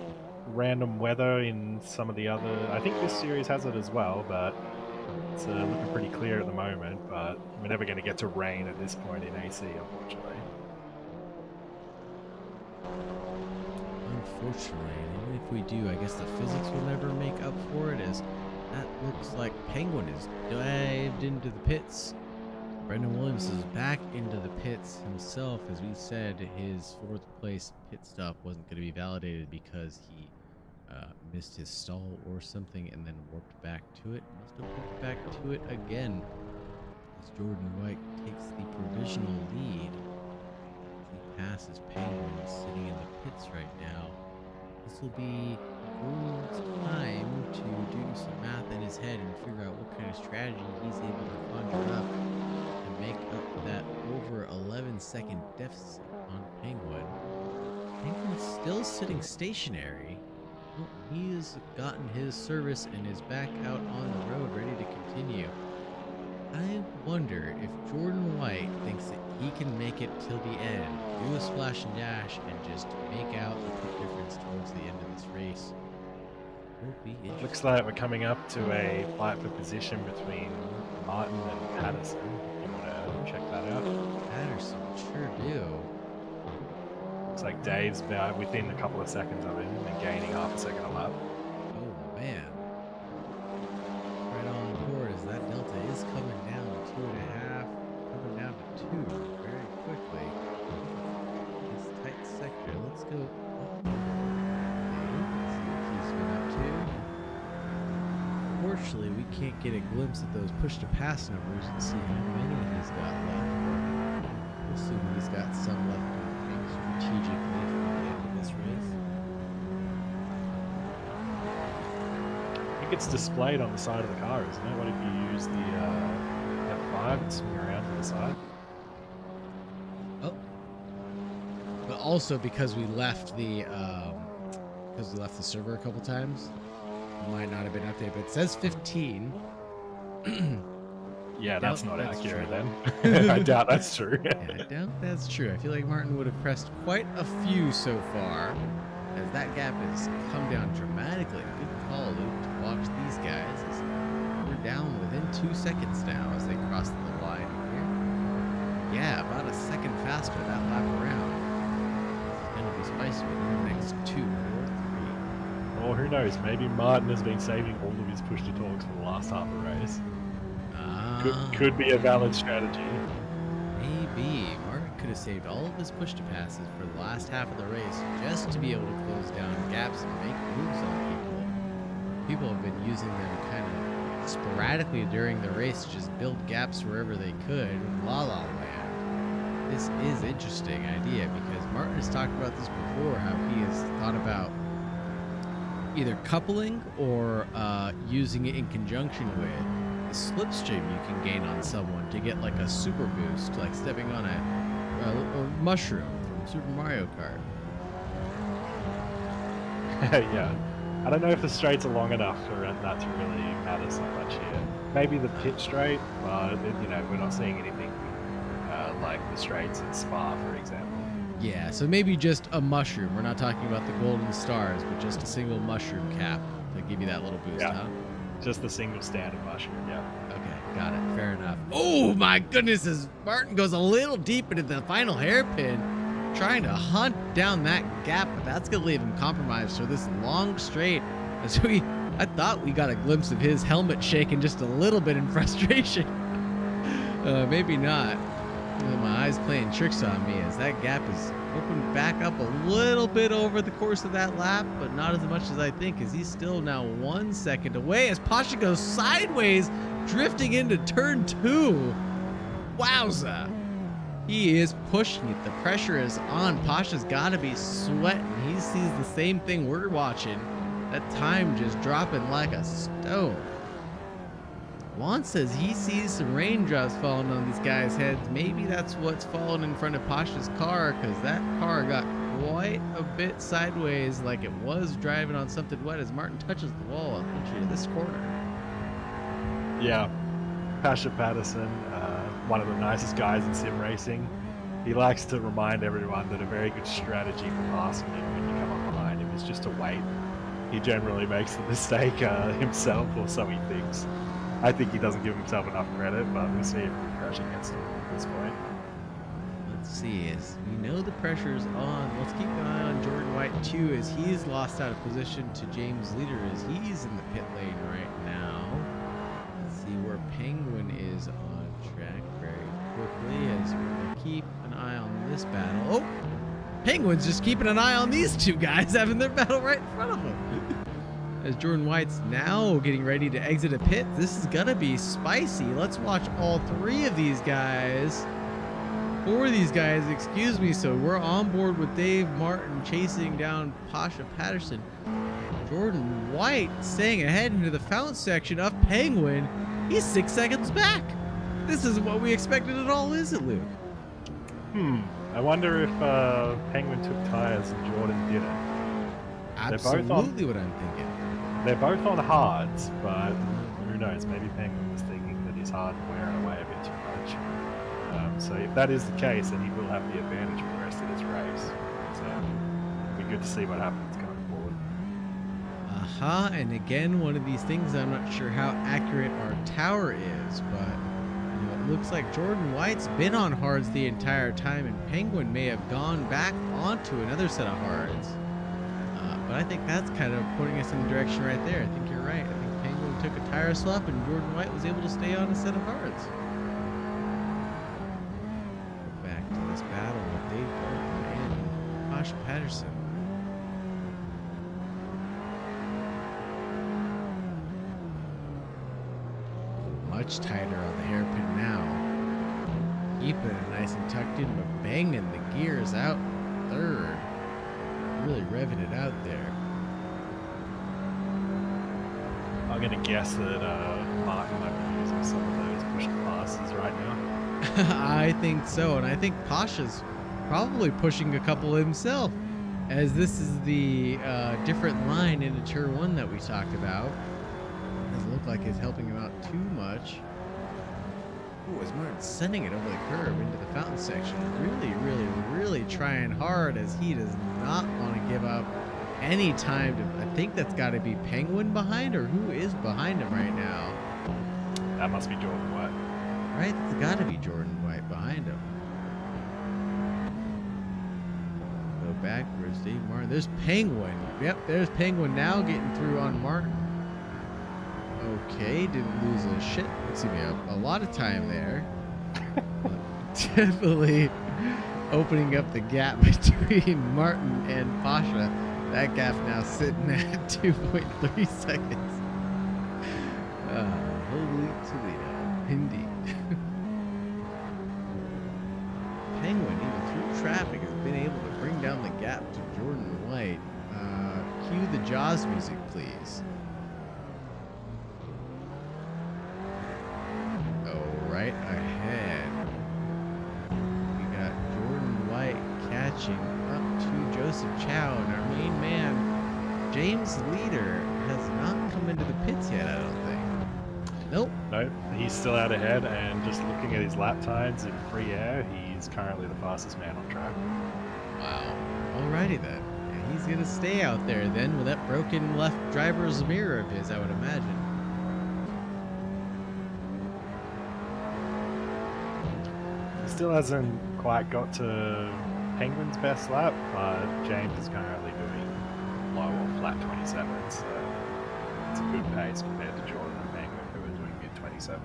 random weather in some of the other... I think this series has it as well, but it's looking pretty clear at the moment, but we're never going to get to rain at this point in AC, unfortunately. Unfortunately, and even if we do, I guess the physics will never make up for it, as that looks like Penguin is dived into the pits. Brendan Williams is back into the pits himself. As we said, his 4th place pit stop wasn't going to be validated because he missed his stall or something and then warped back to it. Must have warped back to it again as Jordan White takes the provisional lead. He passes Penguin sitting in the pits right now. This will be Gould's time to do some math in his head and figure out what kind of strategy he's able to conjure up to make up that over 11-second deficit on Penguin. Penguin's still sitting stationary. Well, he has gotten his service and is back out on the road ready to continue. I wonder if Jordan White thinks that he can make it till the end, do a splash and dash, and just make out the pit difference towards the end of this race. Will be interesting. Looks like we're coming up to a fight for position between Martin and Patterson. If you want to check that out. Patterson, sure do. Looks like Dave's about within a couple of seconds of him and gaining half a second a lap. Oh man. Right on the board as that delta is coming down to 2.5, coming down to 2 very quickly. This tight sector. Let's go. He's been up to. Fortunately, we can't get a glimpse at those push to pass numbers and see how many he's got left. We'll assume he's got some left to think strategically for the end of this race. I think it's displayed on the side of the car, isn't it? What if you use the F5 and swing around to the side? Oh, but also because we left the server a couple times, it might not have been updated. But it says 15. Yeah, that's not that's accurate true. then. I doubt that's true. Yeah, I doubt that's true. I feel like Martin would have pressed quite a few so far, as that gap has come down dramatically. Good call, Luke, to watch these guys. As we're down within 2 seconds now as they cross the line here. Yeah, about a second faster that lap around. It's going to be spicy within the next 2 or 3. Or who knows, maybe Martin has been saving all of his push-to-talks for the last half of the race. Could be a valid strategy. Maybe. Martin could have saved all of his push-to-passes for the last half of the race just to be able to close down gaps and make moves on people. People have been using them kind of sporadically during the race to just build gaps wherever they could. La La Land. This is an interesting idea because Martin has talked about this before, how he has thought about either coupling or using it in conjunction with the slipstream you can gain on someone to get like a super boost, like stepping on a mushroom from Super Mario Kart. Yeah. I don't know if the straights are long enough for that to really matter so much here. Maybe the pit straight, but we're not seeing anything like the straights in Spa, for example. Yeah, so maybe just a mushroom. We're not talking about the golden stars, but just a single mushroom cap to give you that little boost, Yeah. huh? Just the single standard mushroom, yeah. Okay, got it. Fair enough. Oh my goodness, as Martin goes a little deep into the final hairpin, trying to hunt down that gap, but that's going to leave him compromised for this long straight. As I thought we got a glimpse of his helmet shaking just a little bit in frustration. Maybe not. My eyes playing tricks on me as that gap is opened back up a little bit over the course of that lap, but not as much as I think, as he's still now 1 second away as Pasha goes sideways, drifting into turn 2. Wowza. He is pushing it. The pressure is on. Pasha's got to be sweating. He sees the same thing we're watching. That time just dropping like a stone. Juan says he sees some raindrops falling on these guys' heads. Maybe that's what's falling in front of Pasha's car, because that car got quite a bit sideways, like it was driving on something wet as Martin touches the wall on entry to this corner. Yeah, Pasha Patterson, one of the nicest guys in sim racing. He likes to remind everyone that a very good strategy for passing him when you come up behind him is just to wait. He generally makes the mistake himself, or so he thinks. I think he doesn't give himself enough credit, but we'll see if we crash against him at this point. Let's see, as we know the pressure's on. Let's keep an eye on Jordan White too, as he's lost out of position to James Leader as he's in the pit lane right now. Let's see where Penguin is on track very quickly, as we're going to keep an eye on this battle. Oh! Penguin's just keeping an eye on these two guys having their battle right in front of them. As Jordan White's now getting ready to exit a pit, this is gonna be spicy. Let's watch all 3 of these guys. 4 of these guys, excuse me. So we're on board with Dave Martin chasing down Pasha Patterson. Jordan White staying ahead into the fountain section of Penguin. He's 6 seconds back. This isn't what we expected at all, is it, Luke? I wonder if Penguin took tires and Jordan didn't. Absolutely what I'm thinking. They're both on hards, but who knows? Maybe Penguin was thinking that his hard wearing away a bit too much. So if that is the case, then he will have the advantage for the rest of this race. So it'll be good to see what happens going forward. And again, one of these things, I'm not sure how accurate our tower is, but it looks like Jordan White's been on hards the entire time, and Penguin may have gone back onto another set of hards. But I think that's kind of pointing us in the direction right there. I think you're right. I think Penguin took a tire swap and Jordan White was able to stay on a set of hards. Go back to this battle with Dave Martin and Pasha Patterson. Much tighter on the hairpin now. keeping it nice and tucked in, but banging the gears out third. Really revving it out there. I'm gonna guess that Martin might be using some of those push to passes right now. I think so, and I think Pasha's probably pushing a couple himself, as this is the different line in the Tier 1 that we talked about. Doesn't look like it's helping him out too much. Ooh, as Martin's sending it over the curb into the fountain section. Really trying hard, as he does not want to give up any time to... I think that's got to be Penguin behind, or who is behind him right now? That must be Jordan White. Right? It's got to be Jordan White behind him. Go backwards, Dave Martin. There's Penguin. Yep, there's Penguin now getting through on Martin. Okay, didn't lose a shit. Excuse me, a lot of time there. Definitely opening up the gap between Martin and Pasha. That gap now sitting at 2.3 seconds. Holy Toledo, indeed. Penguin, even through traffic, has been able to bring down the gap to Jordan White. Cue the Jaws music, please. Right ahead, we got Jordan White catching up to Joseph Chow, and our main man, James Leader, has not come into the pits yet, I don't think. Nope. Nope, he's still out ahead, and just looking at his lap times in free air, he's currently the fastest man on track. Wow. Alrighty then. And he's going to stay out there then with that broken left driver's mirror of his, I would imagine. Still hasn't quite got to Penguin's best lap, but James is currently doing low or flat 27, so it's a good pace compared to Jordan and Penguin, who are doing mid 27s.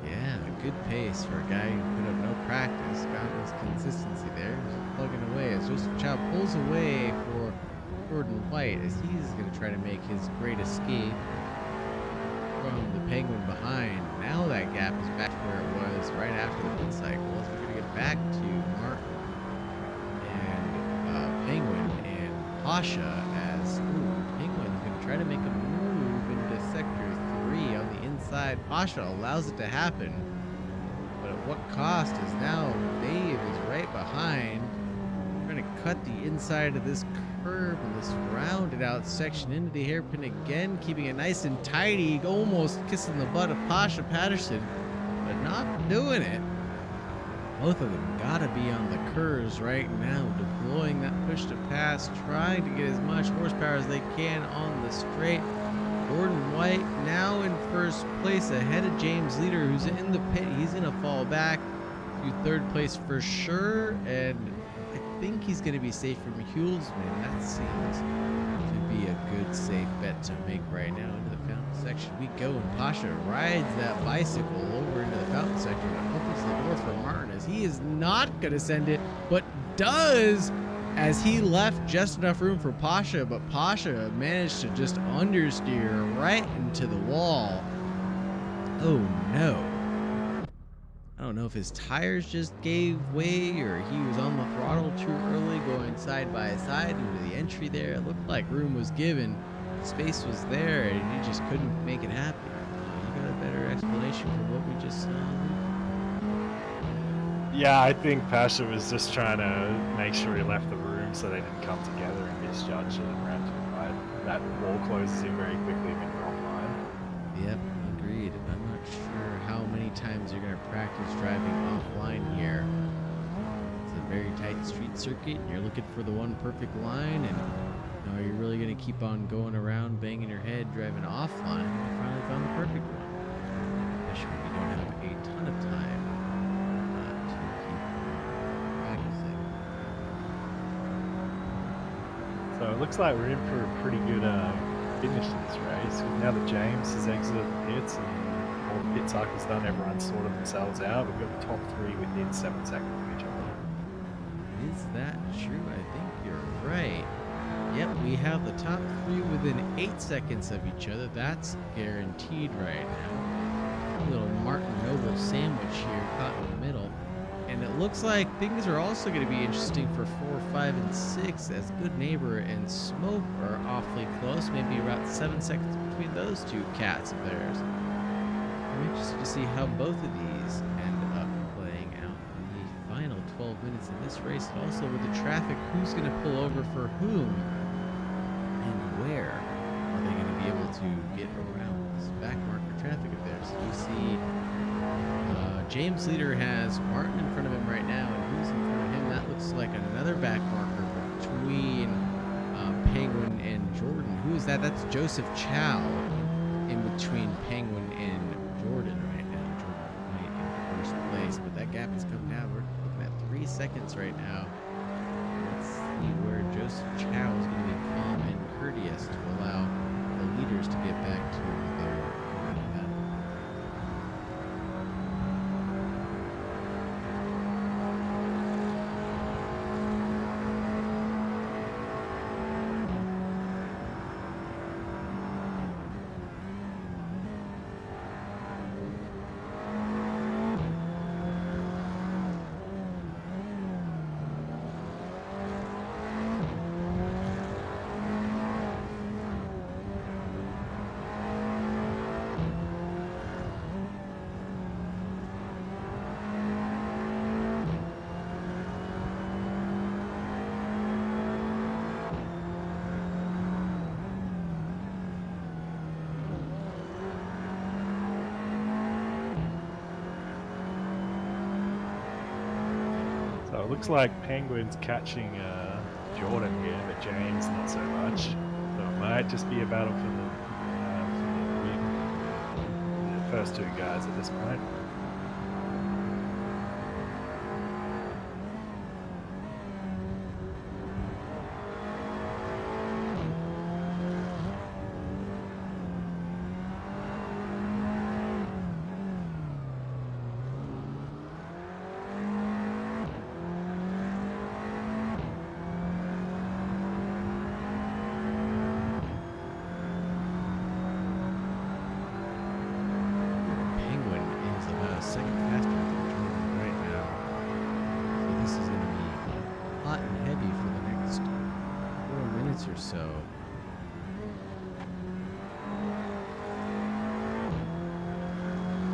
Yeah, a good pace for a guy who put up no practice. Found his consistency there, just plugging away as Joseph Chow pulls away for Jordan White, as he's going to try to make his great escape from the Penguin behind. Now that gap is back where it was right after the pit cycle. So we're going to get back to Martin and Penguin and Pasha, as Penguin's going to try to make a move into sector 3 on the inside. Pasha allows it to happen, but at what cost? Is now Dave is right behind, trying to cut the inside of this curb and this rounded out section into the hairpin again, keeping it nice and tidy, almost kissing the butt of Pasha Patterson, but not doing it. Both of them gotta be on the curves right now, deploying that push to pass, trying to get as much horsepower as they can on the straight. Jordan White now in first place ahead of James Leader, who's in the pit. He's gonna fall back to third place for sure, and I think he's going to be safe from Hulsman. That seems to be a good, safe bet to make right now. Into the fountain section we go, and Pasha rides that bicycle over into the fountain section and opens the door for Martin, as he is not going to send it, but does, as he left just enough room for Pasha, but Pasha managed to just understeer right into the wall. Oh no. I don't know if his tires just gave way or he was on the throttle too early, going side by side into the entry there. It looked like room was given, space was there, and he just couldn't make it happen. You got a better explanation for what we just saw? Yeah, I think Pasha was just trying to make sure he left the room so they didn't come together and misjudge it and ran to the right. That wall closes in very quickly when you're offline. Yep, agreed. I'm not sure how many times you're going to practice driving offline here. It's a very tight street circuit, and you're looking for the one perfect line, and are you really going to keep on going around banging your head driving offline? You finally found the perfect one. Especially when you don't have a ton of time to keep practicing. So it looks like we're in for a pretty good finish to this race. Now that James has exited the pits and all the pit cycles done, everyone's sorted themselves out. We've got the top three within 7 seconds of each other. Is that true? I think you're right. Yep, we have the top 3 within 8 seconds of each other. That's guaranteed right now. A little Martin Noble sandwich here caught in the middle. And it looks like things are also going to be interesting for 4, 5, and 6, as Good Neighbor and Smoke are awfully close, maybe about 7 seconds between those two cats of theirs. I'm interested to see how both of these end up playing out in the final 12 minutes of this race, and also with the traffic, who's going to pull over for whom and where are they going to be able to get around this back marker traffic of theirs. You see James Leader has Martin in front of him right now, and who's in front of him? That looks like another back marker between Penguin and Jordan. Who is that? That's Joseph Chow in between Penguin and Jordan right now. Jordan White in first place, but that gap has come down. We're looking at 3 seconds right now. Let's see where Joseph Chow is going to be calm and courteous to allow the leaders to get back to their battle. So it looks like Penguin's catching Jordan here, but James not so much. So it might just be a battle for the win. The first two guys at this point. Or so.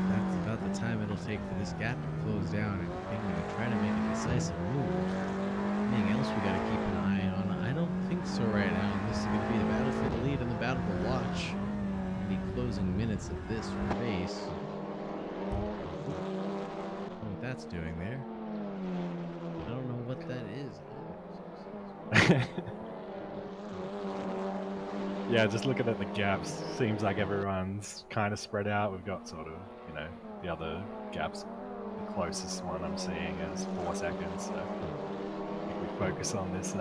That's about the time it'll take for this gap to close down and Penguin to try to make a decisive move. Anything else we gotta keep an eye on? I don't think so right now. This is gonna be the battle for the lead and the battle to watch in the closing minutes of this race. I don't know what that's doing there. I don't know what that is. Yeah, just looking at the gaps, seems like everyone's kind of spread out. We've got sort of, you know, the other gaps. The closest one I'm seeing is 4 seconds. So if we focus on this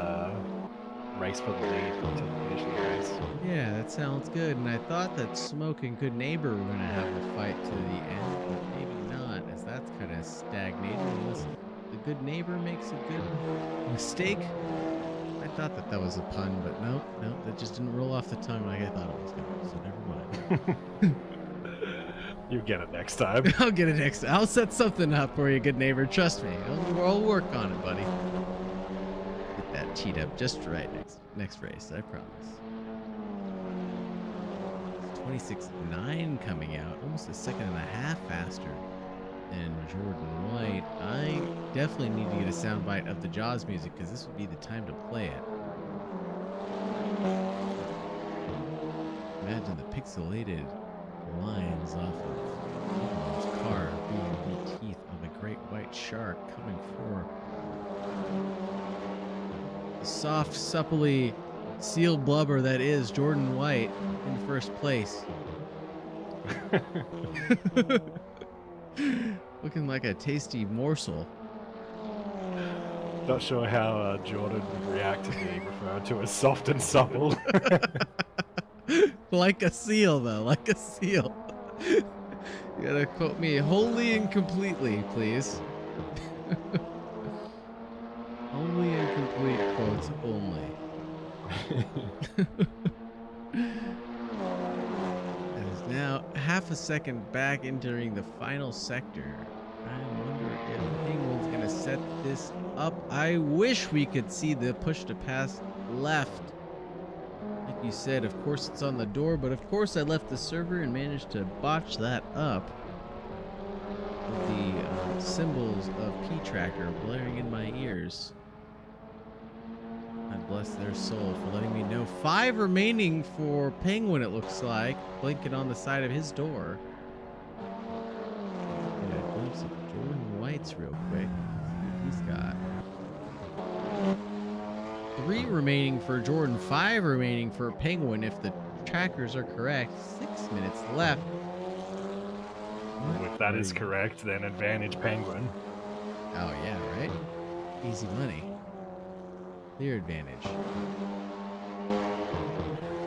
race for the lead until the finish of the race. Yeah, that sounds good. And I thought that Smoke and Good Neighbor were going to have a fight to the end, but maybe not, as that's kind of stagnated. Unless the Good Neighbor makes a good mistake. I thought that was a pun, but nope, that just didn't roll off the tongue like I thought it was going to, so never mind. You'll get it next time. I'll get it next time. I'll set something up for you, Good Neighbor. Trust me. I'll work on it, buddy. Get that teed up just right next race, I promise. 26.9 coming out, almost a second and a half faster than Jordan White. I definitely need to get a soundbite of the Jaws music because this would be the time to play it. Imagine the pixelated lines off of his car being the teeth of a great white shark coming for the soft, supplely sealed blubber that is Jordan White in first place. Looking like a tasty morsel. Not sure how Jordan would react to being referred to as soft and supple. Like a seal, though. Like a seal. You gotta quote me wholly and completely, please. Wholly and complete quotes only. It is now half a second back entering the final sector. I wonder if Penguin's gonna set this up. I wish we could see the push to pass left. Like you said, of course it's on the door, but of course I left the server and managed to botch that up. With the symbols of P-Tracker blaring in my ears. God bless their soul for letting me know. 5 remaining for Penguin, it looks like. Blinking on the side of his door. Get a glimpse of Jordan White's real quick. See what he's got. 3 remaining for Jordan, 5 remaining for Penguin if the trackers are correct. 6 minutes left. If that is correct, then advantage Penguin. Oh yeah, right? Easy money. Clear advantage.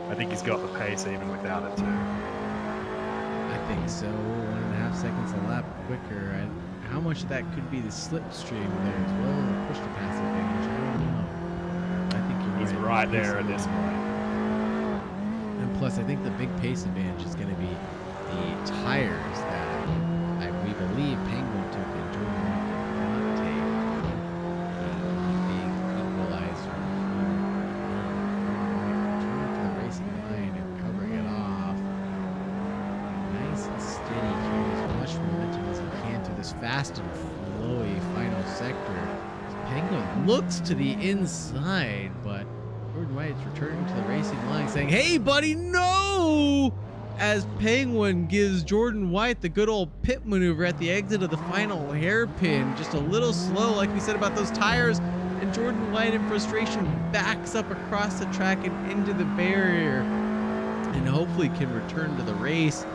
I think he's got the pace even without it too. I think so. 1.5 seconds a lap quicker. And how much of that could be the slipstream there as well as the push to pass advantage? I don't know. I think you're He's right. right there at this point. And plus, I think the big pace advantage is going to be the tires that we believe Penguin took and Jordan White did not take. The big equalizer. Returning to the racing line and covering it off. Nice and steady here. As much momentum as he can through this fast and flowy final sector. Penguin looks to the inside, but Jordan White's returning to the racing line saying, "Hey, buddy, no!" As Penguin gives Jordan White the good old pit maneuver at the exit of the final hairpin. Just a little slow, like we said about those tires. And Jordan White, in frustration, backs up across the track and into the barrier. And hopefully can return to the race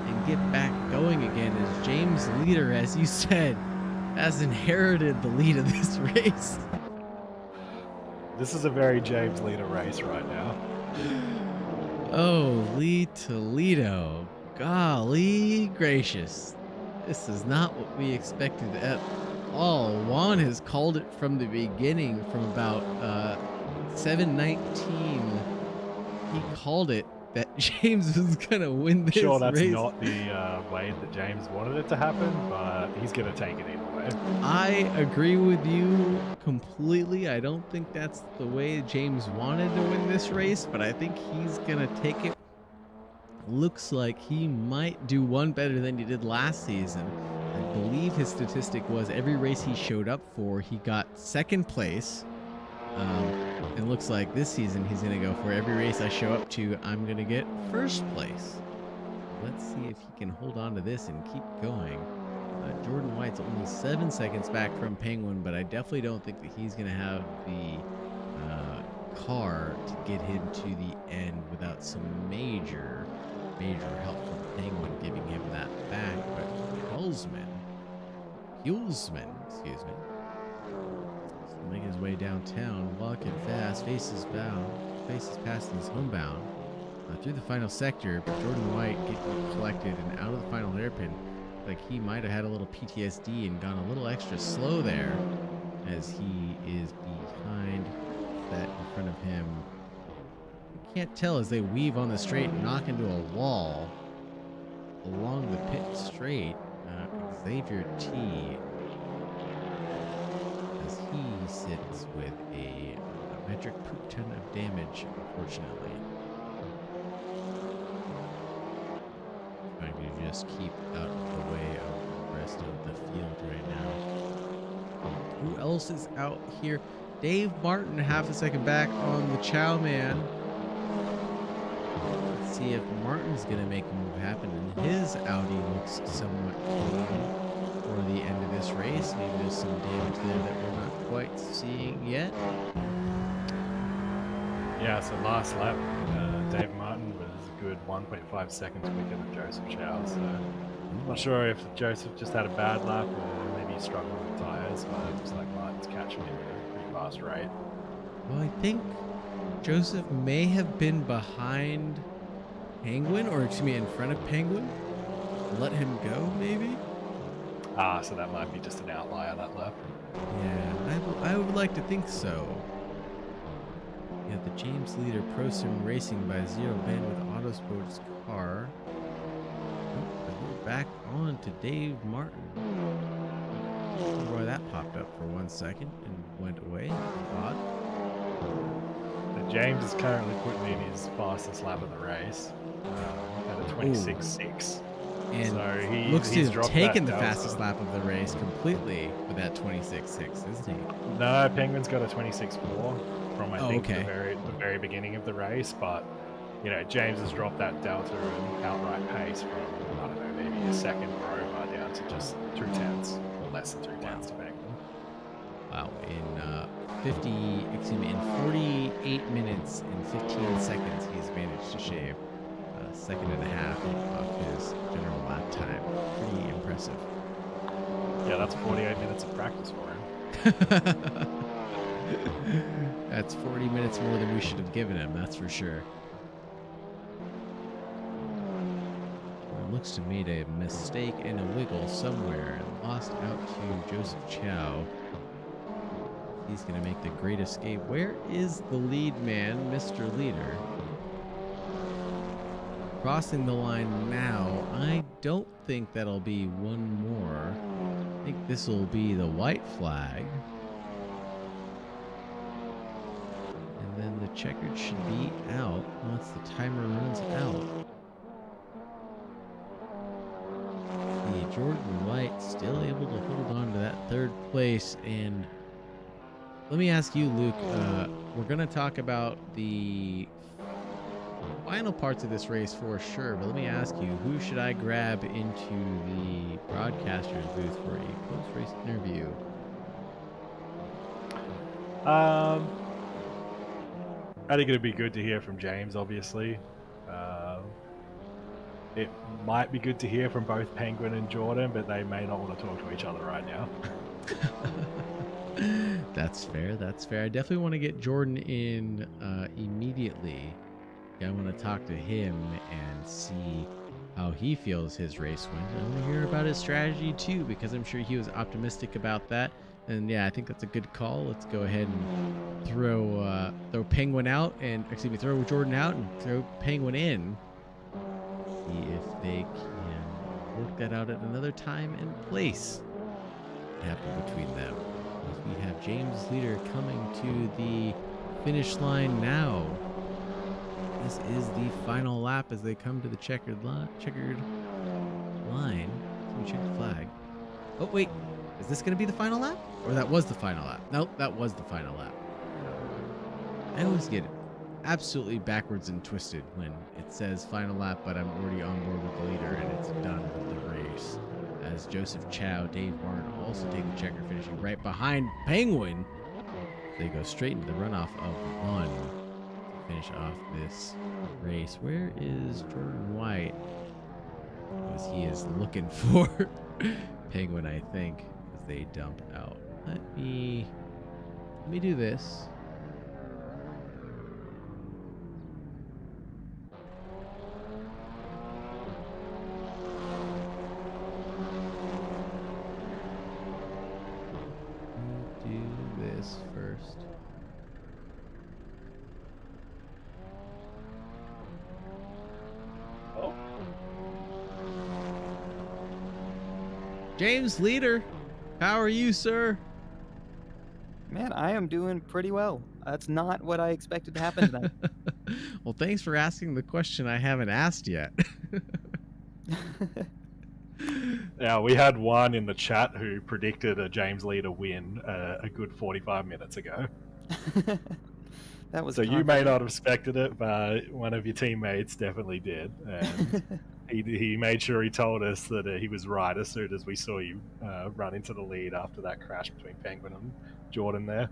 and get back going again. As James Leader, as you said, has inherited the lead of this race. This is a very James Leader race right now. Oh, Lee Toledo. Golly gracious. This is not what we expected at all. Juan has called it from the beginning, from about 7:19. He called it that James was going to win this Sure, that's race. not the way that James wanted it to happen, but he's going to take it either way. I agree with you completely. I don't think that's the way James wanted to win this race, but I think he's going to take it. Looks like he might do one better than he did last season. I believe his statistic was every race he showed up for, he got second place. It looks like this season he's going to go for every race I show up to, I'm going to get first place. Let's see if he can hold on to this and keep going. Jordan White's only 7 seconds back from Penguin, but I definitely don't think that he's going to have the car to get him to the end without some major help from Penguin giving him that back. But Hulsman, excuse me, making his way downtown, walking fast, faces past his homebound through the final sector, but Jordan White getting collected and out of the final hairpin. Like he might have had a little PTSD and gone a little extra slow there, as he is behind that in front of him. You can't tell as they weave on the straight and knock into a wall along the pit straight. Xavier T, as he sits with a metric poop ton of damage, unfortunately. Trying to just keep out of the way of the rest of the field right now. Who else is out here? Dave Martin, half a second back on the Chow Man. Let's see if Martin's going to make a move happen, and his Audi looks somewhat clean for the end of this race. Maybe there's some damage there that we're not quite seeing yet. Yeah, so last lap, Dave Martin was a good 1.5 seconds quicker than Joseph Chow. So I'm not sure if Joseph just had a bad lap or maybe he's struggling with tires, but it looks like Martin's catching him at a pretty fast rate. Well, I think Joseph may have been behind Penguin, or excuse me, in front of Penguin. Let him go, maybe? So that might be just an outlier, that lap. Yeah, I would like to think so. Yeah, the James Leader Pro Sim Racing by Zero Bandwidth Autosports car. Oh, but we're back on to Dave Martin. Why that popped up for 1 second and went away. Odd. And James is currently putting in his fastest lap of the race at a 26.6. And so looks to he's have dropped taken that the fastest delta. lap of the race completely with that 26.6, isn't he? No, Penguin's got a 26.4 from I think okay. the very beginning of the race, but you know James has dropped that delta and outright pace from I don't know maybe a second or over down to just 2/10 or less than 2/10 to Penguin. Wow. In 48 minutes and 15 seconds, he's managed to shave a second and a half off his general lap time. Pretty impressive. Yeah, that's 48 minutes of practice for him. That's 40 minutes more than we should have given him, that's for sure. It looks to me to a mistake and a wiggle somewhere and lost out to Joseph Chow. He's going to make the great escape. Where is the lead man, Mr. Leader? Crossing the line now. I don't think that'll be one more. I think this will be the white flag. And then the checkered should be out once the timer runs out. The Jordan White still able to hold on to that third place. And let me ask you, Luke, we're going to talk about the final parts of this race for sure, but let me ask you, who should I grab into the broadcaster's booth for a post-race interview? I think it'd be good to hear from James, obviously. It might be good to hear from both Penguin and Jordan, but they may not want to talk to each other right now. That's fair. That's fair. I definitely want to get Jordan in immediately. I want to talk to him and see how he feels his race went. I want to hear about his strategy too, because I'm sure he was optimistic about that. And yeah, I think that's a good call. Let's go ahead and throw Penguin out, and throw Jordan out and throw Penguin in. See if they can work that out at another time and place happen between them. As we have James Leader coming to the finish line now. This is the final lap as they come to the checkered line. Checkered flag. Oh, wait. Is this going to be the final lap? Or that was the final lap? Nope, that was the final lap. I always get it absolutely backwards and twisted when it says final lap, but I'm already on board with the leader and it's done with the race. As Joseph Chow, Dave Warren also take the checker, finishing right behind Penguin. They go straight into the runoff of one to finish off this race. Where is Jordan White? Because he is looking for Penguin, I think, as they dump out. Let me do this. First. Oh. James Leader, how are you, sir? Man, I am doing pretty well. That's not what I expected to happen tonight. Well, thanks for asking the question I haven't asked yet. Yeah, we had one in the chat who predicted a James Leader win a good 45 minutes ago. That was so confident. you may not have expected it, but one of your teammates definitely did. And he made sure he told us that he was right as soon as we saw you run into the lead after that crash between Penguin and Jordan there.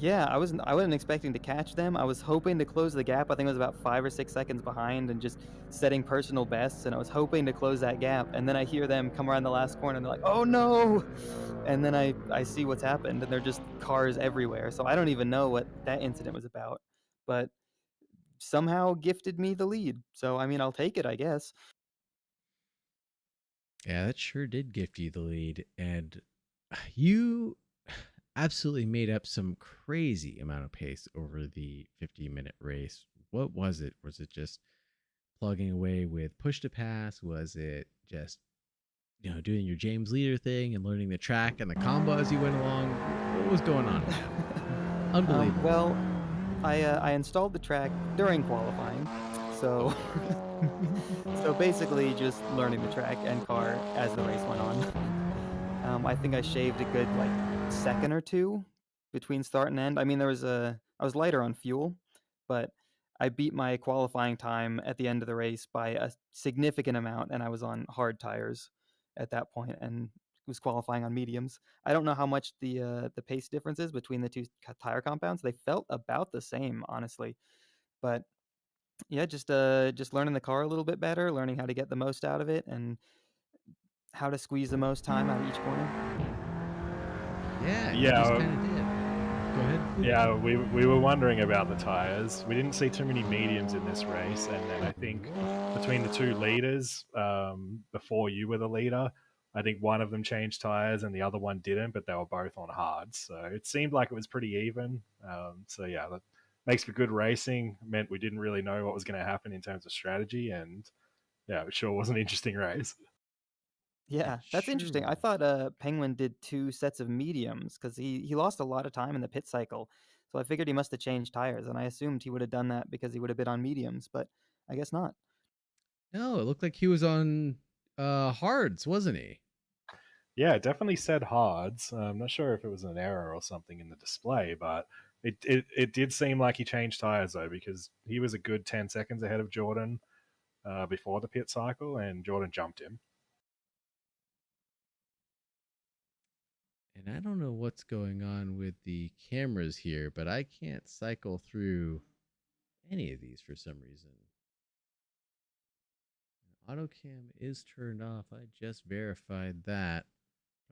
Yeah, I wasn't expecting to catch them. I was hoping to close the gap. I think it was about 5 or 6 seconds behind and just setting personal bests, and I was hoping to close that gap. And then I hear them come around the last corner and they're like, "Oh no!" And then I see what's happened, and they're just cars everywhere. So I don't even know what that incident was about, but somehow gifted me the lead. So I mean, I'll take it, I guess. Yeah, that sure did gift you the lead. And you absolutely made up some crazy amount of pace over the 50-minute race. What was it? Was it just plugging away with push to pass? Was it just doing your James Leader thing and learning the track and the combo as you went along? What was going on, man? Unbelievable. Well, I installed the track during qualifying, Oh so Lord. so basically just learning the track and car as the race went on. I think I shaved a good like second or two between start and end. I mean, I was lighter on fuel, but I beat my qualifying time at the end of the race by a significant amount, and I was on hard tires at that point and was qualifying on mediums. I don't know how much the pace difference is between the two tire compounds. They felt about the same, honestly, but yeah, just learning the car a little bit better, learning how to get the most out of it, and how to squeeze the most time out of each corner. Yeah, you just Yeah, kind of did. Go ahead. yeah, we were wondering about the tires. We didn't see too many mediums in this race, and then I think between the two leaders, before you were the leader, I think one of them changed tires and the other one didn't, but they were both on hards, so it seemed like it was pretty even. So yeah, that makes for good racing. Meant we didn't really know what was going to happen in terms of strategy, and yeah, it sure was an interesting race. It Yeah, that's sure interesting. I was. thought Penguin did two sets of mediums because he lost a lot of time in the pit cycle. So I figured he must have changed tires, and I assumed he would have done that because he would have been on mediums, but I guess not. No, it looked like he was on hards, wasn't he? Yeah, it definitely said hards. I'm not sure if it was an error or something in the display, but it did seem like he changed tires though, because he was a good 10 seconds ahead of Jordan before the pit cycle, and Jordan jumped him. And I don't know what's going on with the cameras here, but I can't cycle through any of these for some reason. AutoCam is turned off. I just verified that.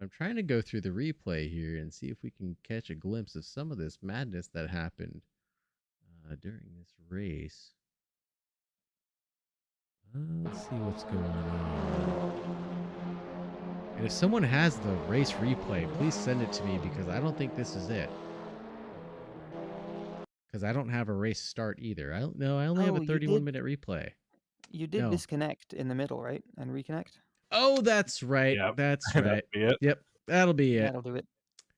I'm trying to go through the replay here and see if we can catch a glimpse of some of this madness that happened during this race. Let's see what's going on. And if someone has the race replay, please send it to me because I don't think this is it. Because I don't have a race start either. I don't know. I only have a Oh, 31-minute replay. you did No. disconnect in the middle, right? And reconnect? Oh, that's right. Yep, That's that'll right. be it. Yep, that'll be it. That'll do it.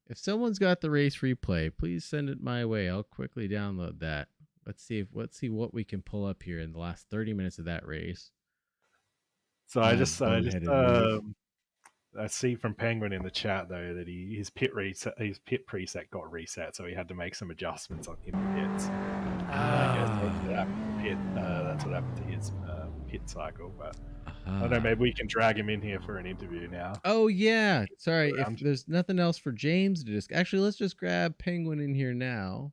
If someone's got the race replay, please send it my way. I'll quickly download that. Let's see what we can pull up here in the last 30 minutes of that race. So Boneheaded move. I see from Penguin in the chat though that his pit preset got reset, so he had to make some adjustments in the pits. I guess that's what happened to his pit cycle. But I don't know, maybe we can drag him in here for an interview now. Oh yeah. Sorry, if Around. there's nothing else for James to just actually let's just grab Penguin in here now.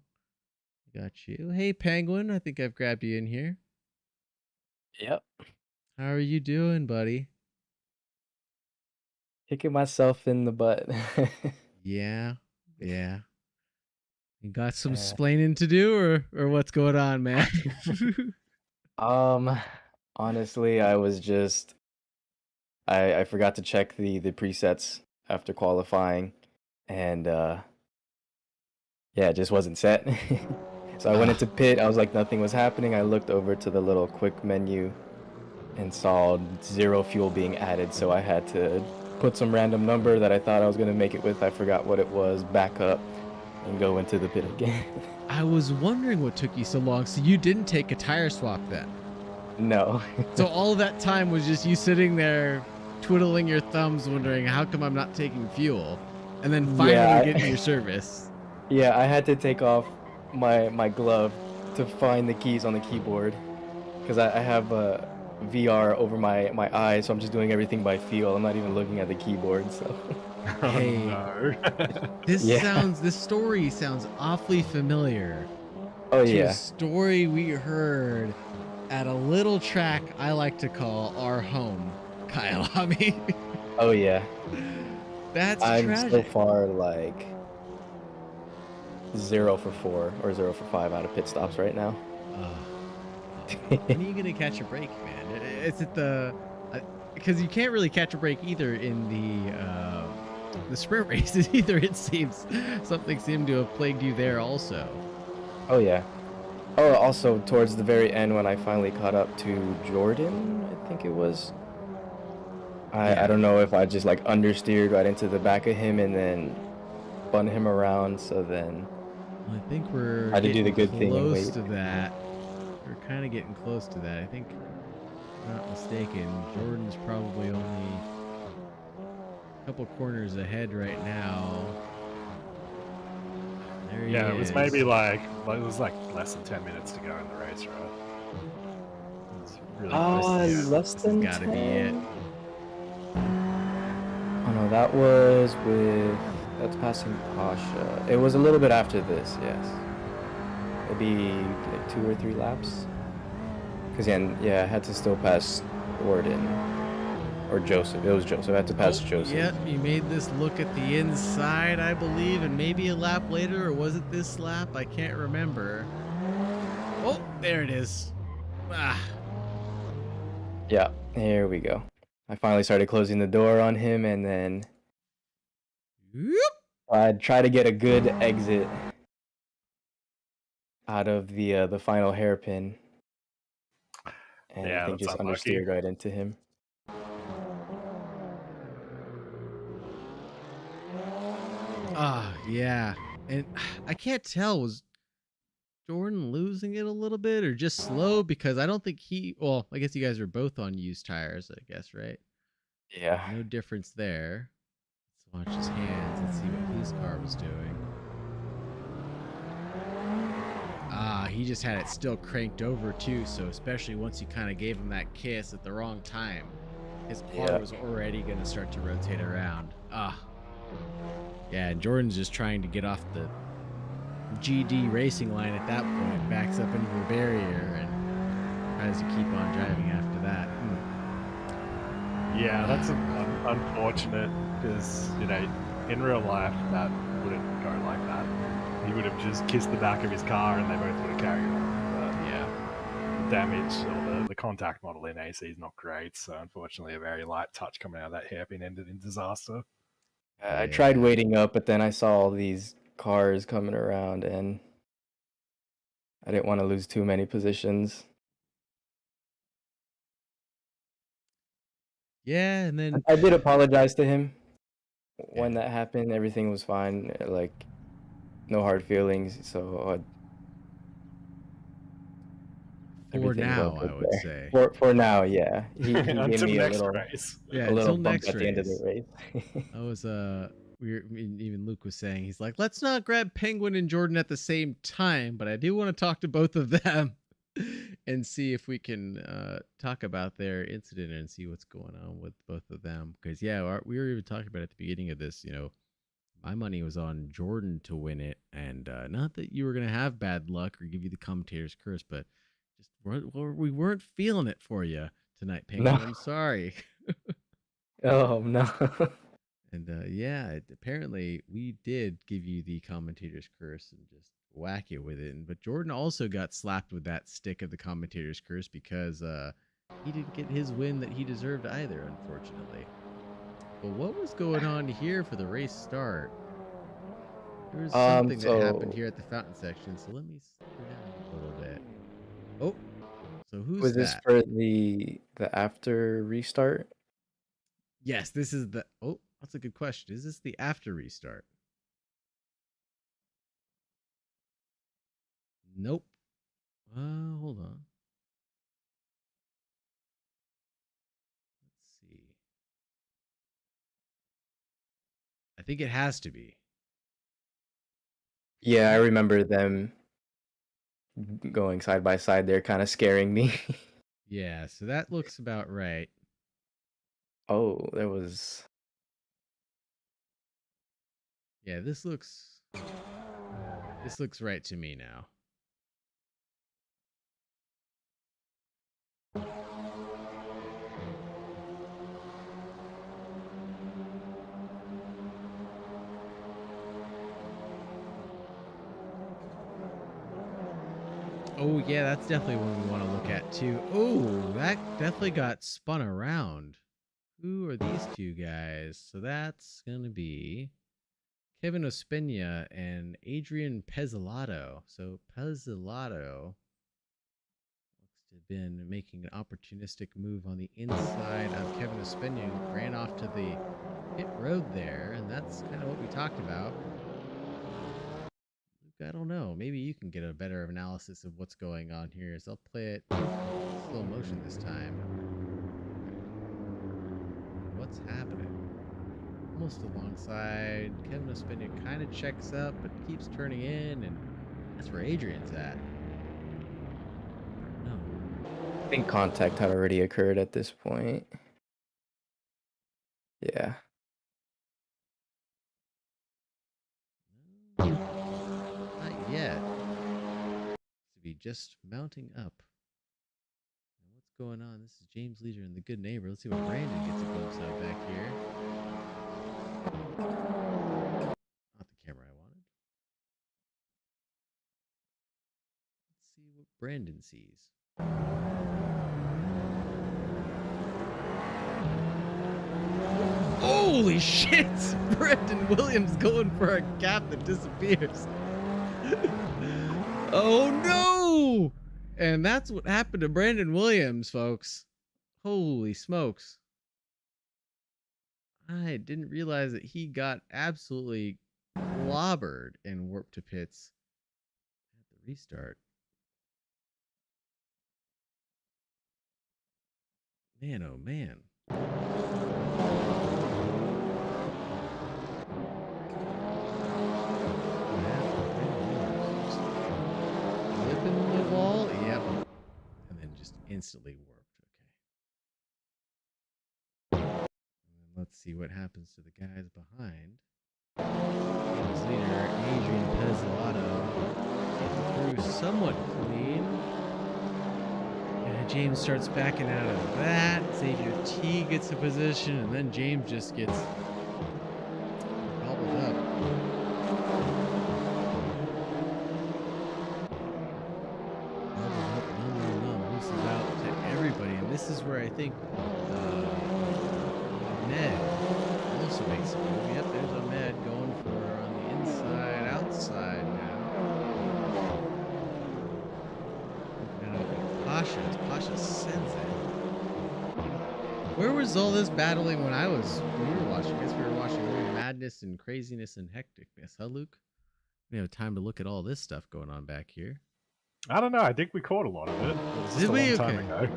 Got you. Hey Penguin, I think I've grabbed you in here. Yep. How are you doing, buddy? Kicking myself in the butt. Yeah. Yeah. You got some splaining to do or what's going on, man? Honestly, I was just I forgot to check the presets after qualifying, and yeah, it just wasn't set. So I went into pit, I was like nothing was happening. I looked over to the little quick menu and saw 0 fuel being added, so I had to put some random number that I thought I was going to make it with. I forgot what it was, back up and go into the pit again. I was wondering what took you so long. So you didn't take a tire swap then? No. So all that time was just you sitting there twiddling your thumbs wondering how come I'm not taking fuel, and then finally getting your service. Yeah, I had to take off my glove to find the keys on the keyboard because I have a VR over my eyes, so I'm just doing everything by feel. I'm not even looking at the keyboard. So hey, no. This story sounds awfully familiar. Oh to yeah, a story we heard at a little track I like to call our home, Kyalami. Oh yeah. That's I'm tragic. so far like 0 for 4 or 0 for 5 out of pit stops right now. When are you gonna catch a break, man? Is it because you can't really catch a break either in the sprint races either. It seems something seemed to have plagued you there also. Oh yeah. Oh, also towards the very end when I finally caught up to Jordan, I think it was. I don't know if I just like understeered right into the back of him and then spun him around. So then I think we're I had to do the getting good thing and close wait. to that. We're kind of getting close to that. I think, if I'm not mistaken, Jordan's probably only a couple corners ahead right now. There he Yeah, is. it was maybe like it was like less than 10 minutes to go in the race, right? It's really close to the end. Less This has than got to be it. 10? Oh no, that was with that's passing Pasha. It was a little bit after this, yes. Maybe like 2 or 3 laps. Cause yeah, I had to still pass Gordon or Joseph. It was Joseph. I had to pass Joseph. Yep, you made this look at the inside, I believe, and maybe a lap later, or was it this lap? I can't remember. Oh, there it is. Ah. Yeah, here we go. I finally started closing the door on him, and then Whoop. I'd try to get a good exit out of the final hairpin, and Yeah, I think that's just unlucky. understeered right into him. Yeah. And I can't tell, was Jordan losing it a little bit or just slow? Because I don't think well, I guess you guys are both on used tires, I guess, right? Yeah. No difference there. Let's watch his hands. Let's see what his car was doing. He just had it still cranked over too, so especially once you kind of gave him that kiss at the wrong time, his car was already going to start to rotate around. Yeah, and Jordan's just trying to get off the GD racing line at that point, backs up into the barrier and tries to keep on driving after that. Yeah, that's unfortunate because, you know, in real life that wouldn't go like that. He would have just kissed the back of his car and they both would have carried on. But yeah, the damage or the contact model in AC is not great. So unfortunately, a very light touch coming out of that hairpin ended in disaster. I tried waiting up, but then I saw all these cars coming around, and I didn't want to lose too many positions. Yeah, and then I did apologize to him when that happened. Everything was fine, like no hard feelings. So for everything's all now, good I would there. say. For now, yeah. He gave Until me next race. Yeah, a little until bump next at the end of race. the race. I was even Luke was saying, he's like, let's not grab Penguin and Jordan at the same time, but I do want to talk to both of them and see if we can talk about their incident and see what's going on with both of them. Because we were even talking about at the beginning of this, my money was on Jordan to win it, and not that you were gonna have bad luck or give you the commentator's curse, but just we weren't feeling it for you tonight, Penguin. No. I'm sorry. Oh no. And apparently we did give you the commentator's curse and just whack you with it. But Jordan also got slapped with that stick of the commentator's curse because he didn't get his win that he deserved either, unfortunately. But what was going on here for the race start? There was something that happened here at the fountain section, so let me slow down a little bit. Oh, so who's Was this that? for the after restart? Yes, this is the. Oh, that's a good question. Is this the after restart? Nope. Hold on. Let's see. I think it has to be. Yeah, I remember them going side by side there, kind of scaring me. Yeah, so that looks about right. Oh, there was. Yeah, this looks right to me now. Oh, yeah, that's definitely one we want to look at too. Oh, that definitely got spun around. Who are these two guys? So that's going to be Kevin Ospina and Adrian Pezzolato. So Pezzolato looks have been making an opportunistic move on the inside of Kevin Espinian, ran off to the pit road there, and that's kind of what we talked about. Luke, I don't know. Maybe you can get a better analysis of what's going on here. So I'll play it in slow motion this time. What's happening? Almost alongside. Kevin Espinian kind of checks up, but keeps turning in, and that's where Adrian's at. No. I think contact had already occurred at this point. Yeah. Not yet. To be just mounting up. Now what's going on? This is James Leisure and the Good Neighbor. Let's see what Brandon gets a glimpse of back here. Not the camera I wanted. Let's see what Brandon sees. Holy shit! Brandon Williams going for a gap that disappears. Oh no! And that's what happened to Brandon Williams, folks. Holy smokes. I didn't realize that he got absolutely clobbered and warped to pits at the restart. Man, oh man. Flipping the wall, yep. And then just instantly warped. Okay. And then let's see what happens to the guys behind. His leader, Adrian Pezzolato, getting through somewhat clean. And James starts backing out of that. Xavier T gets a position, and then James just gets gobbled up. Looses out to everybody, and this is where I think Ned also makes a move. Yep, there's Ahmed going for on the inside, outside now. Looking at Pasha. Pasha sends it. Where was all this battling when we were watching? I guess we were watching madness and craziness and hecticness, huh, Luke? We have time to look at all this stuff going on back here. I don't know. I think we caught a lot of it. It was just Did a we? long time ago.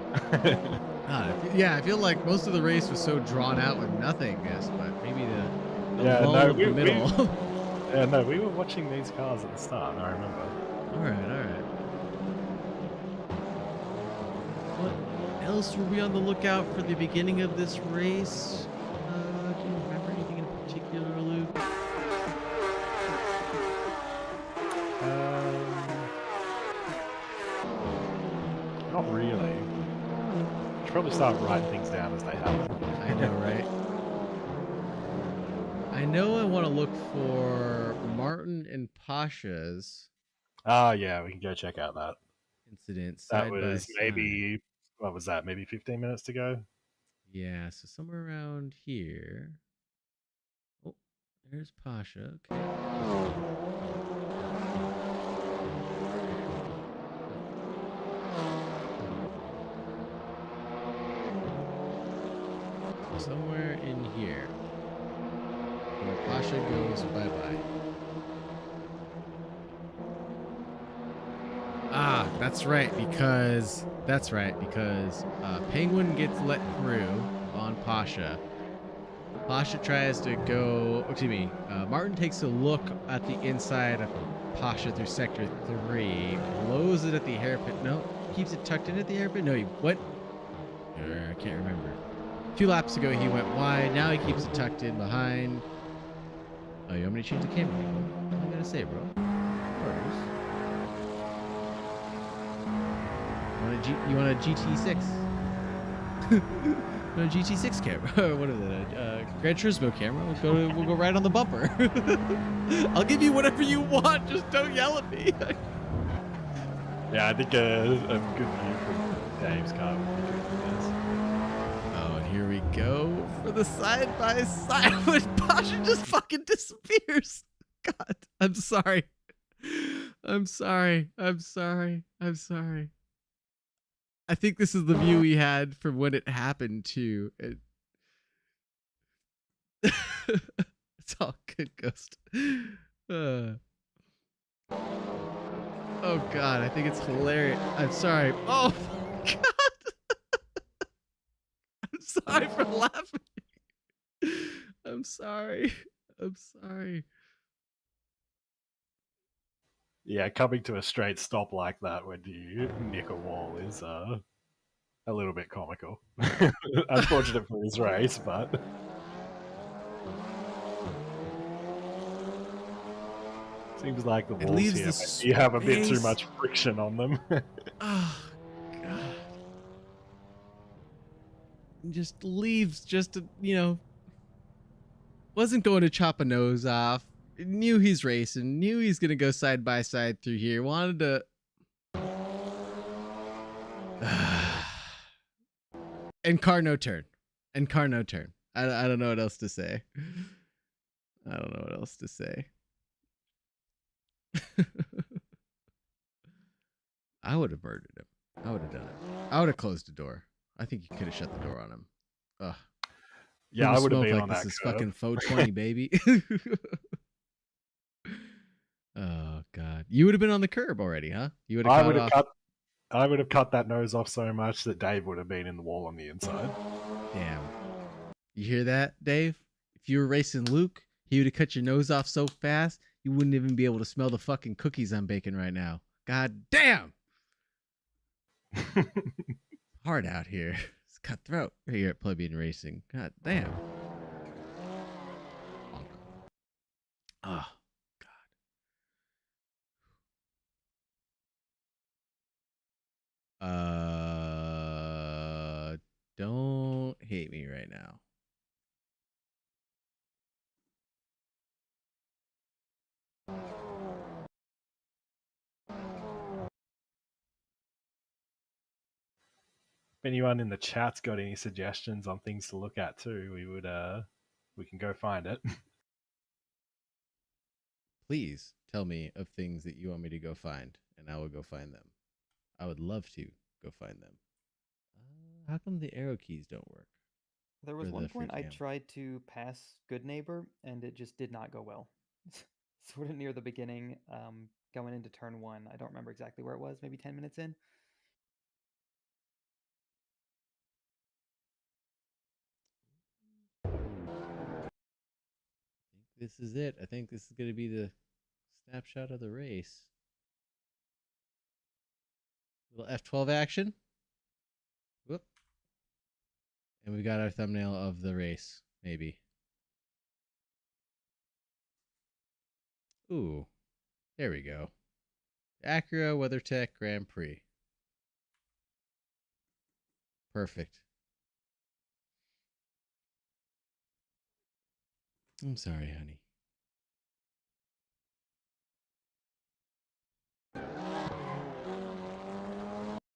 Yeah, I feel like most of the race was so drawn out with nothingness, but maybe the Yeah, lull no, of the middle. Yeah, no, we were watching these cars at the start, I remember. All right. What else were we on the lookout for the beginning of this race? Do you remember anything in particular, Luke? Not really. Should probably start writing things down as they happen. I know, right? I know I want to look for Martin and Pasha's Oh, yeah, we can go check out that. incident That side by was side. maybe, what was that, maybe 15 minutes to go? Yeah, so somewhere around here. Oh, there's Pasha. Okay. Somewhere in here. Where Pasha goes bye-bye. Ah, that's right, because Penguin gets let through on Pasha. Pasha tries to go, Martin takes a look at the inside of Pasha through sector 3, blows it at the hairpin. No, keeps it tucked in at the hairpin. No, what? I can't remember. 2 laps ago he went wide. Now he keeps it tucked in behind. Oh, you want me to change the camera? What am I gonna say, bro? You want a GT6? No, GT6 camera. What is it? Gran Turismo camera. We'll go right on the bumper. I'll give you whatever you want. Just don't yell at me. Yeah, I think a good view from Dave's car would be good. Oh, and here we go for the side by side when Pasha just fucking disappears. God, I'm sorry. I'm sorry. I think this is the view we had from when it happened too. It's all good, Ghost. Oh God, I think it's hilarious. I'm sorry. Oh my God. I'm sorry for laughing. I'm sorry. I'm sorry. Yeah, coming to a straight stop like that when you nick a wall is a little bit comical. Unfortunate for his race, but seems like the It walls leaves here the you have a bit too space. much friction on them. Oh God. Just leaves just to, wasn't going to chop a nose off. Knew he's racing. Knew he's gonna go side by side through here. Wanted to. And car no turn. And car no turn. I don't know what else to say. I don't know what else to say. I would have murdered him. I would have done it. I would have closed the door. I think you could have shut the door on him. Ugh. Yeah, I would have Smoke been like on this that is curve. fucking 420, baby. Oh God, you would have been on the curb already, huh? You would have cut off. I would have cut that nose off so much that Dave would have been in the wall on the inside. Damn. You hear that, Dave? If you were racing Luke, he would have cut your nose off so fast you wouldn't even be able to smell the fucking cookies I'm baking right now. God damn. Hard out here. It's cutthroat here at Plebian Racing. God damn. Oh, God. Don't hate me right now. If anyone in the chat's got any suggestions on things to look at too, we can go find it. Please tell me of things that you want me to go find, and I will go find them. I would love to go find them. How come the arrow keys don't work? There was For one the point I free cam. tried to pass Good Neighbor, and it just did not go well. Sort of near the beginning, going into turn 1. I don't remember exactly where it was, maybe 10 minutes in. I think this is it. I think this is going to be the snapshot of the race. Little F12 action. Whoop. And we got our thumbnail of the race, maybe. Ooh. There we go. Acura WeatherTech Grand Prix. Perfect. I'm sorry, honey.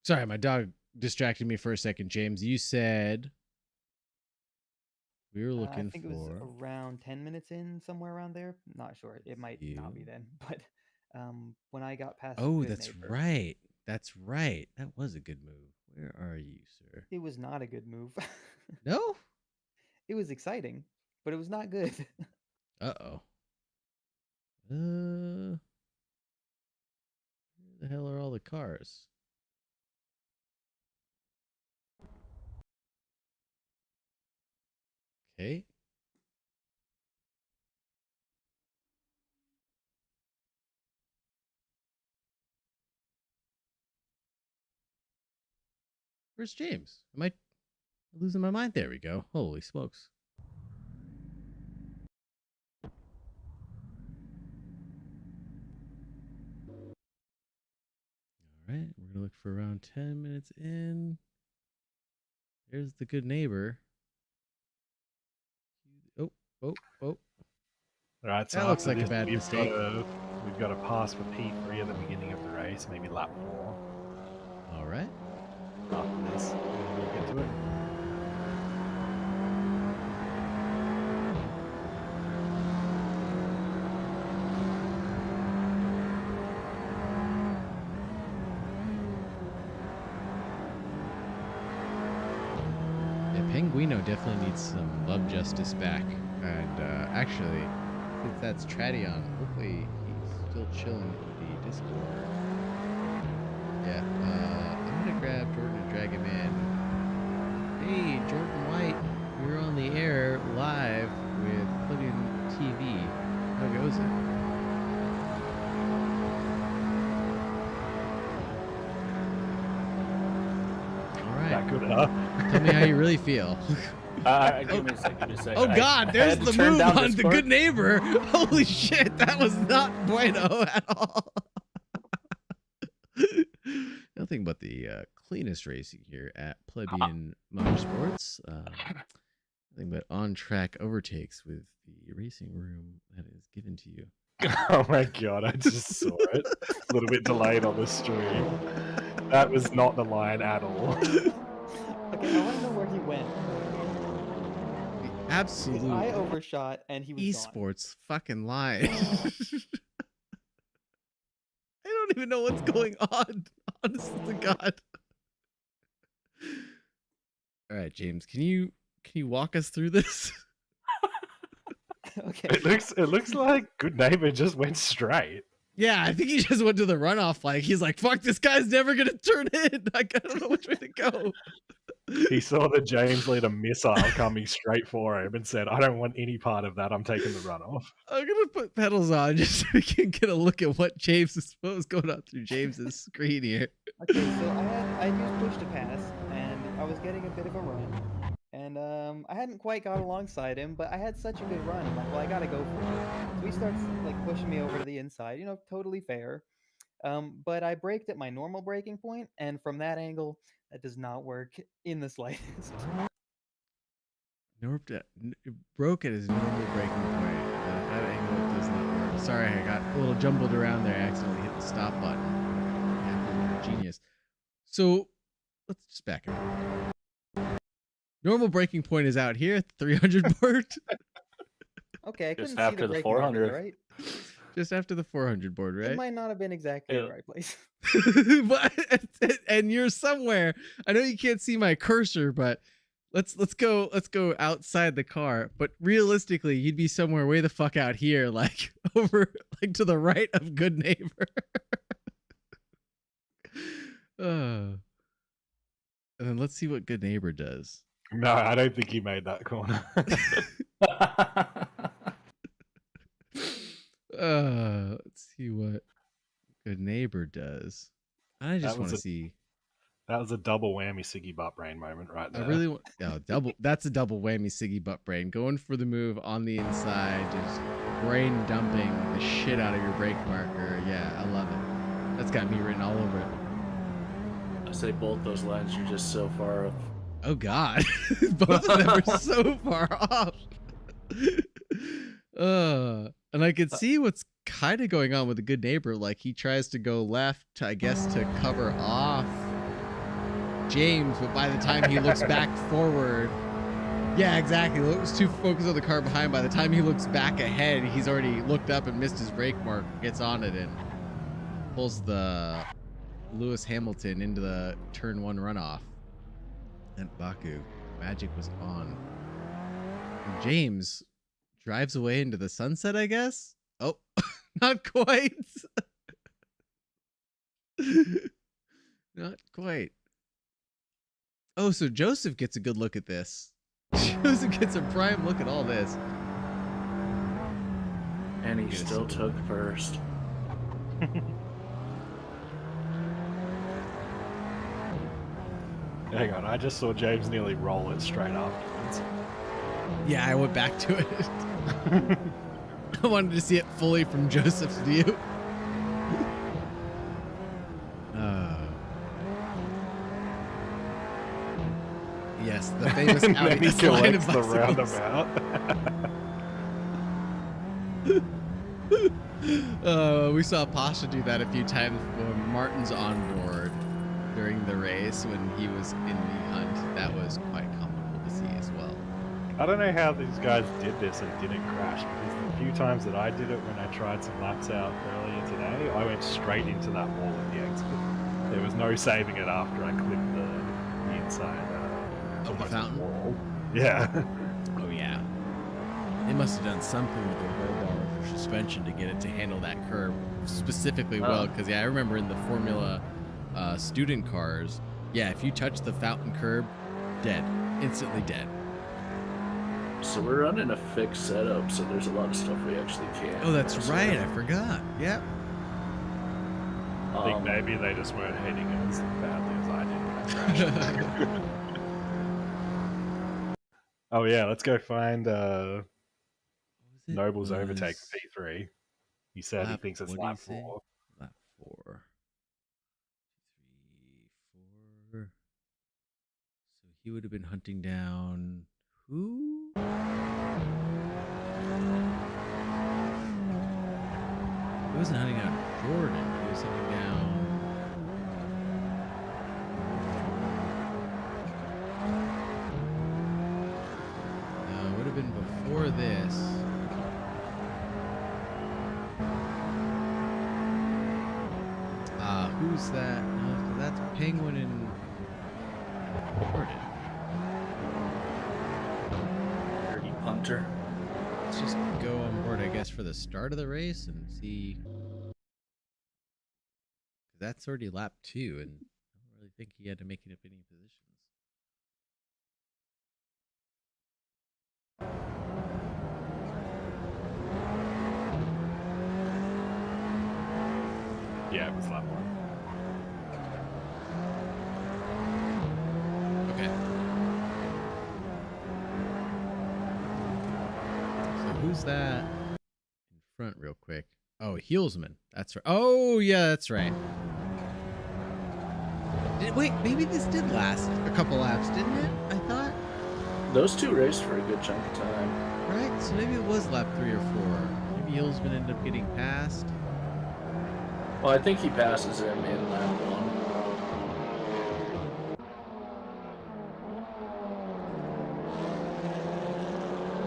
Sorry, my dog distracted me for a second, James. You said we were looking I think for. it was around 10 minutes in, somewhere around there. Not sure. It might not be then, but when I got past. Oh, Good that's Neighbor, right. That's right. That was a good move. Where are you, sir? it was not a good move. No? It was exciting, but it was not good. Uh-oh. Where the hell are all the cars? Okay. Where's James? Am I losing my mind? There we go. Holy smokes. All right. We're going to look for around 10 minutes in. There's the good neighbor. Oh, oh, oh. All right, so That looks after like a this, bad mistake. We've got a pass for P3 at the beginning of the race, maybe lap 4. All right. After this, we'll get to it. Guino definitely needs some love justice back. And actually, since that's Tradion, hopefully he's still chilling in the Discord. Yeah, I'm gonna grab Jordan and drag him in. Hey, Jordan White, you're on the air live with Plebian TV. How goes it? All right. That good enough. Tell me how you really feel. Give me a second. Oh God, there's the move on the good neighbor. Holy shit, that was not bueno at all. Nothing but the cleanest racing here at Plebian Motorsports. Nothing but on-track overtakes with the racing room that is given to you. Oh my god, I just saw it. A little bit delayed on the stream. That was not the line at all. Okay, I want to know where he went. The 'Cause absolute I overshot and he was gone. esports fucking lie. I don't even know what's going on. Honest to God. All right, James, can you walk us through this? Okay. It looks like Good Neighbor just went straight. Yeah, I think he just went to the runoff. Like he's like, "Fuck, this guy's never gonna turn in." Like I don't know which way to go. He saw the James leader missile coming straight for him and said, I don't want any part of that. I'm taking the runoff. I'm gonna put pedals on just so we can get a look at what James is supposed going on through James's screen here. Okay, so I used push to pass, and I was getting a bit of a run, and I hadn't quite got alongside him, but I had such a good run. I'm like, well, I gotta go for it. So he starts like pushing me over to the inside, you know, totally fair. But I braked at my normal braking point, and from that angle, that does not work in the slightest. Broke at his normal braking point. That angle does not work. Sorry, I got a little jumbled around there. I accidentally hit the stop button. Absolute genius. So let's just back up. Normal braking point is out here at the 300 board. Okay, I Just couldn't see after the braking 400. marker, right? Just after the 400 board, It right? might not have been exactly Yeah. the right place. And you're somewhere. I know you can't see my cursor, but let's go outside the car. But realistically, you'd be somewhere way the fuck out here, like over like to the right of Good Neighbor. And then let's see what Good Neighbor does. No, I don't think he made that corner. Let's see what Good Neighbor does. I just want to see. That was a double whammy Siggy butt brain moment right there. I really want double. That's a double whammy Siggy butt brain. Going for the move on the inside, just brain dumping the shit out of your brake marker. Yeah, I love it. That's got me written all over it. I say both those lines are just so far off. Oh God, both of them are so far off. And I could see what's kind of going on with the Good Neighbor. Like he tries to go left, I guess, to cover off James, but by the time he looks back forward, yeah, exactly. Looks too focused on the car behind. By the time he looks back ahead, he's already looked up and missed his brake mark. Gets on it and pulls the Lewis Hamilton into the turn 1 runoff. And Baku, magic was on. And James drives away into the sunset, I guess. Oh, not quite. Not quite. Oh, so Joseph gets a good look at this. Joseph gets a prime look at all this. And he still took first. Hang on, I just saw James nearly roll it straight afterwards. Yeah, I went back to it. I wanted to see it fully from Joseph's view. Yes, the famous And then Audi he S-line of collects the bicycles. roundabout. We saw Pasha do that a few times when Martin's on board during the race when he was in the hunt. That was quite comical to see as well. I don't know how these guys did this and didn't crash, because the few times that I did it when I tried some laps out earlier today, I went straight into that wall at the exit. There was no saving it after I clipped the inside Of the almost fountain? wall. Yeah. Oh yeah. They must have done something with their roll bar or suspension to get it to handle that curve specifically well. Because I remember in the Formula student cars, if you touch the fountain curb, dead, instantly dead. So we're running a fixed setup, so there's a lot of stuff we actually can't. Oh, that's right. I forgot. Yep. I think maybe they just weren't hitting it as badly as I did when I crashed. Oh yeah, let's go find Noble's overtake for P3. He said he thinks it's lap 4. Lap 4. 3, 4. So he would have been hunting down who? He wasn't hunting down Jordan. He was hunting down. No, it would have been before this. Who's that? No, that's Penguin and Jordan. Dirty punter. Let's just go on board, I guess, for the start of the race and see. That's already lap 2, and I don't really think he had to make it up any positions. Yeah, it was lap 1. Okay. So who's that in front real quick? Oh, Heelsman. That's right. Oh, yeah, that's right. Wait, maybe this did last a couple laps, didn't it? I thought. Those two raced for a good chunk of time. Right, so maybe it was lap 3 or 4. Maybe Heelsman ended up getting passed. Well, I think he passes him in lap 1.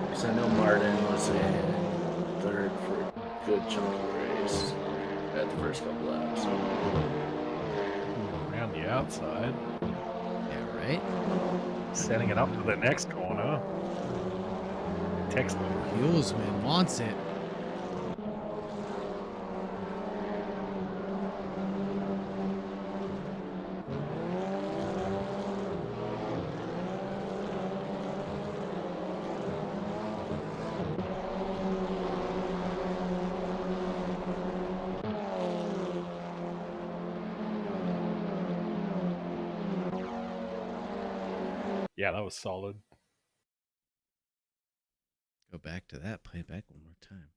Because I know Martin was in 3rd for a good chunk of the race at the first couple laps. Around the outside. Yeah, right? Setting it up to the next corner. Textbook. Heelsman wants it. Yeah, that was solid. Go back to that. Play it back one more time.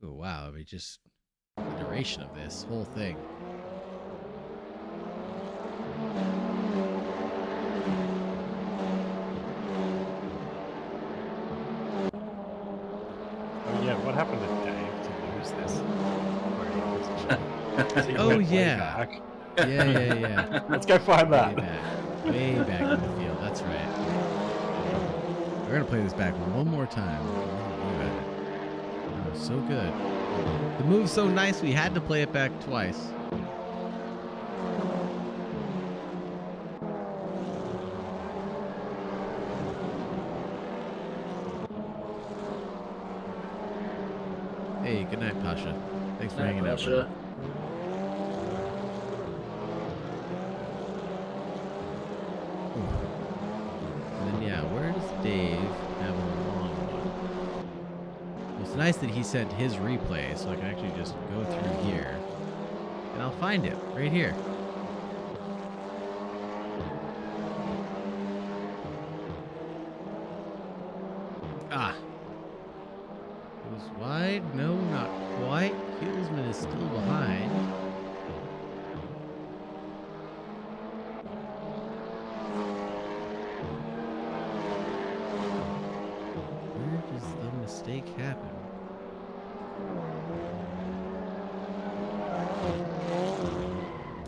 Oh, wow. I mean, just the duration of this whole thing. Oh yeah, what happened to Dave to lose this? He Oh, went way yeah. back. Yeah. Let's go find Way that. back. Way back in the field. That's right. We're going to play this back one more time. Oh, so good. The move's so nice, we had to play it back twice. Hey, good night, Pasha. Thanks for hanging out. Pasha. And then, yeah, where does Dave have a long one? Well, it's nice that he sent his replay, so I can actually just go through here. And I'll find it right here. Ah. It was wide. No, not quite. Heelsman is still behind. Where does the mistake happen?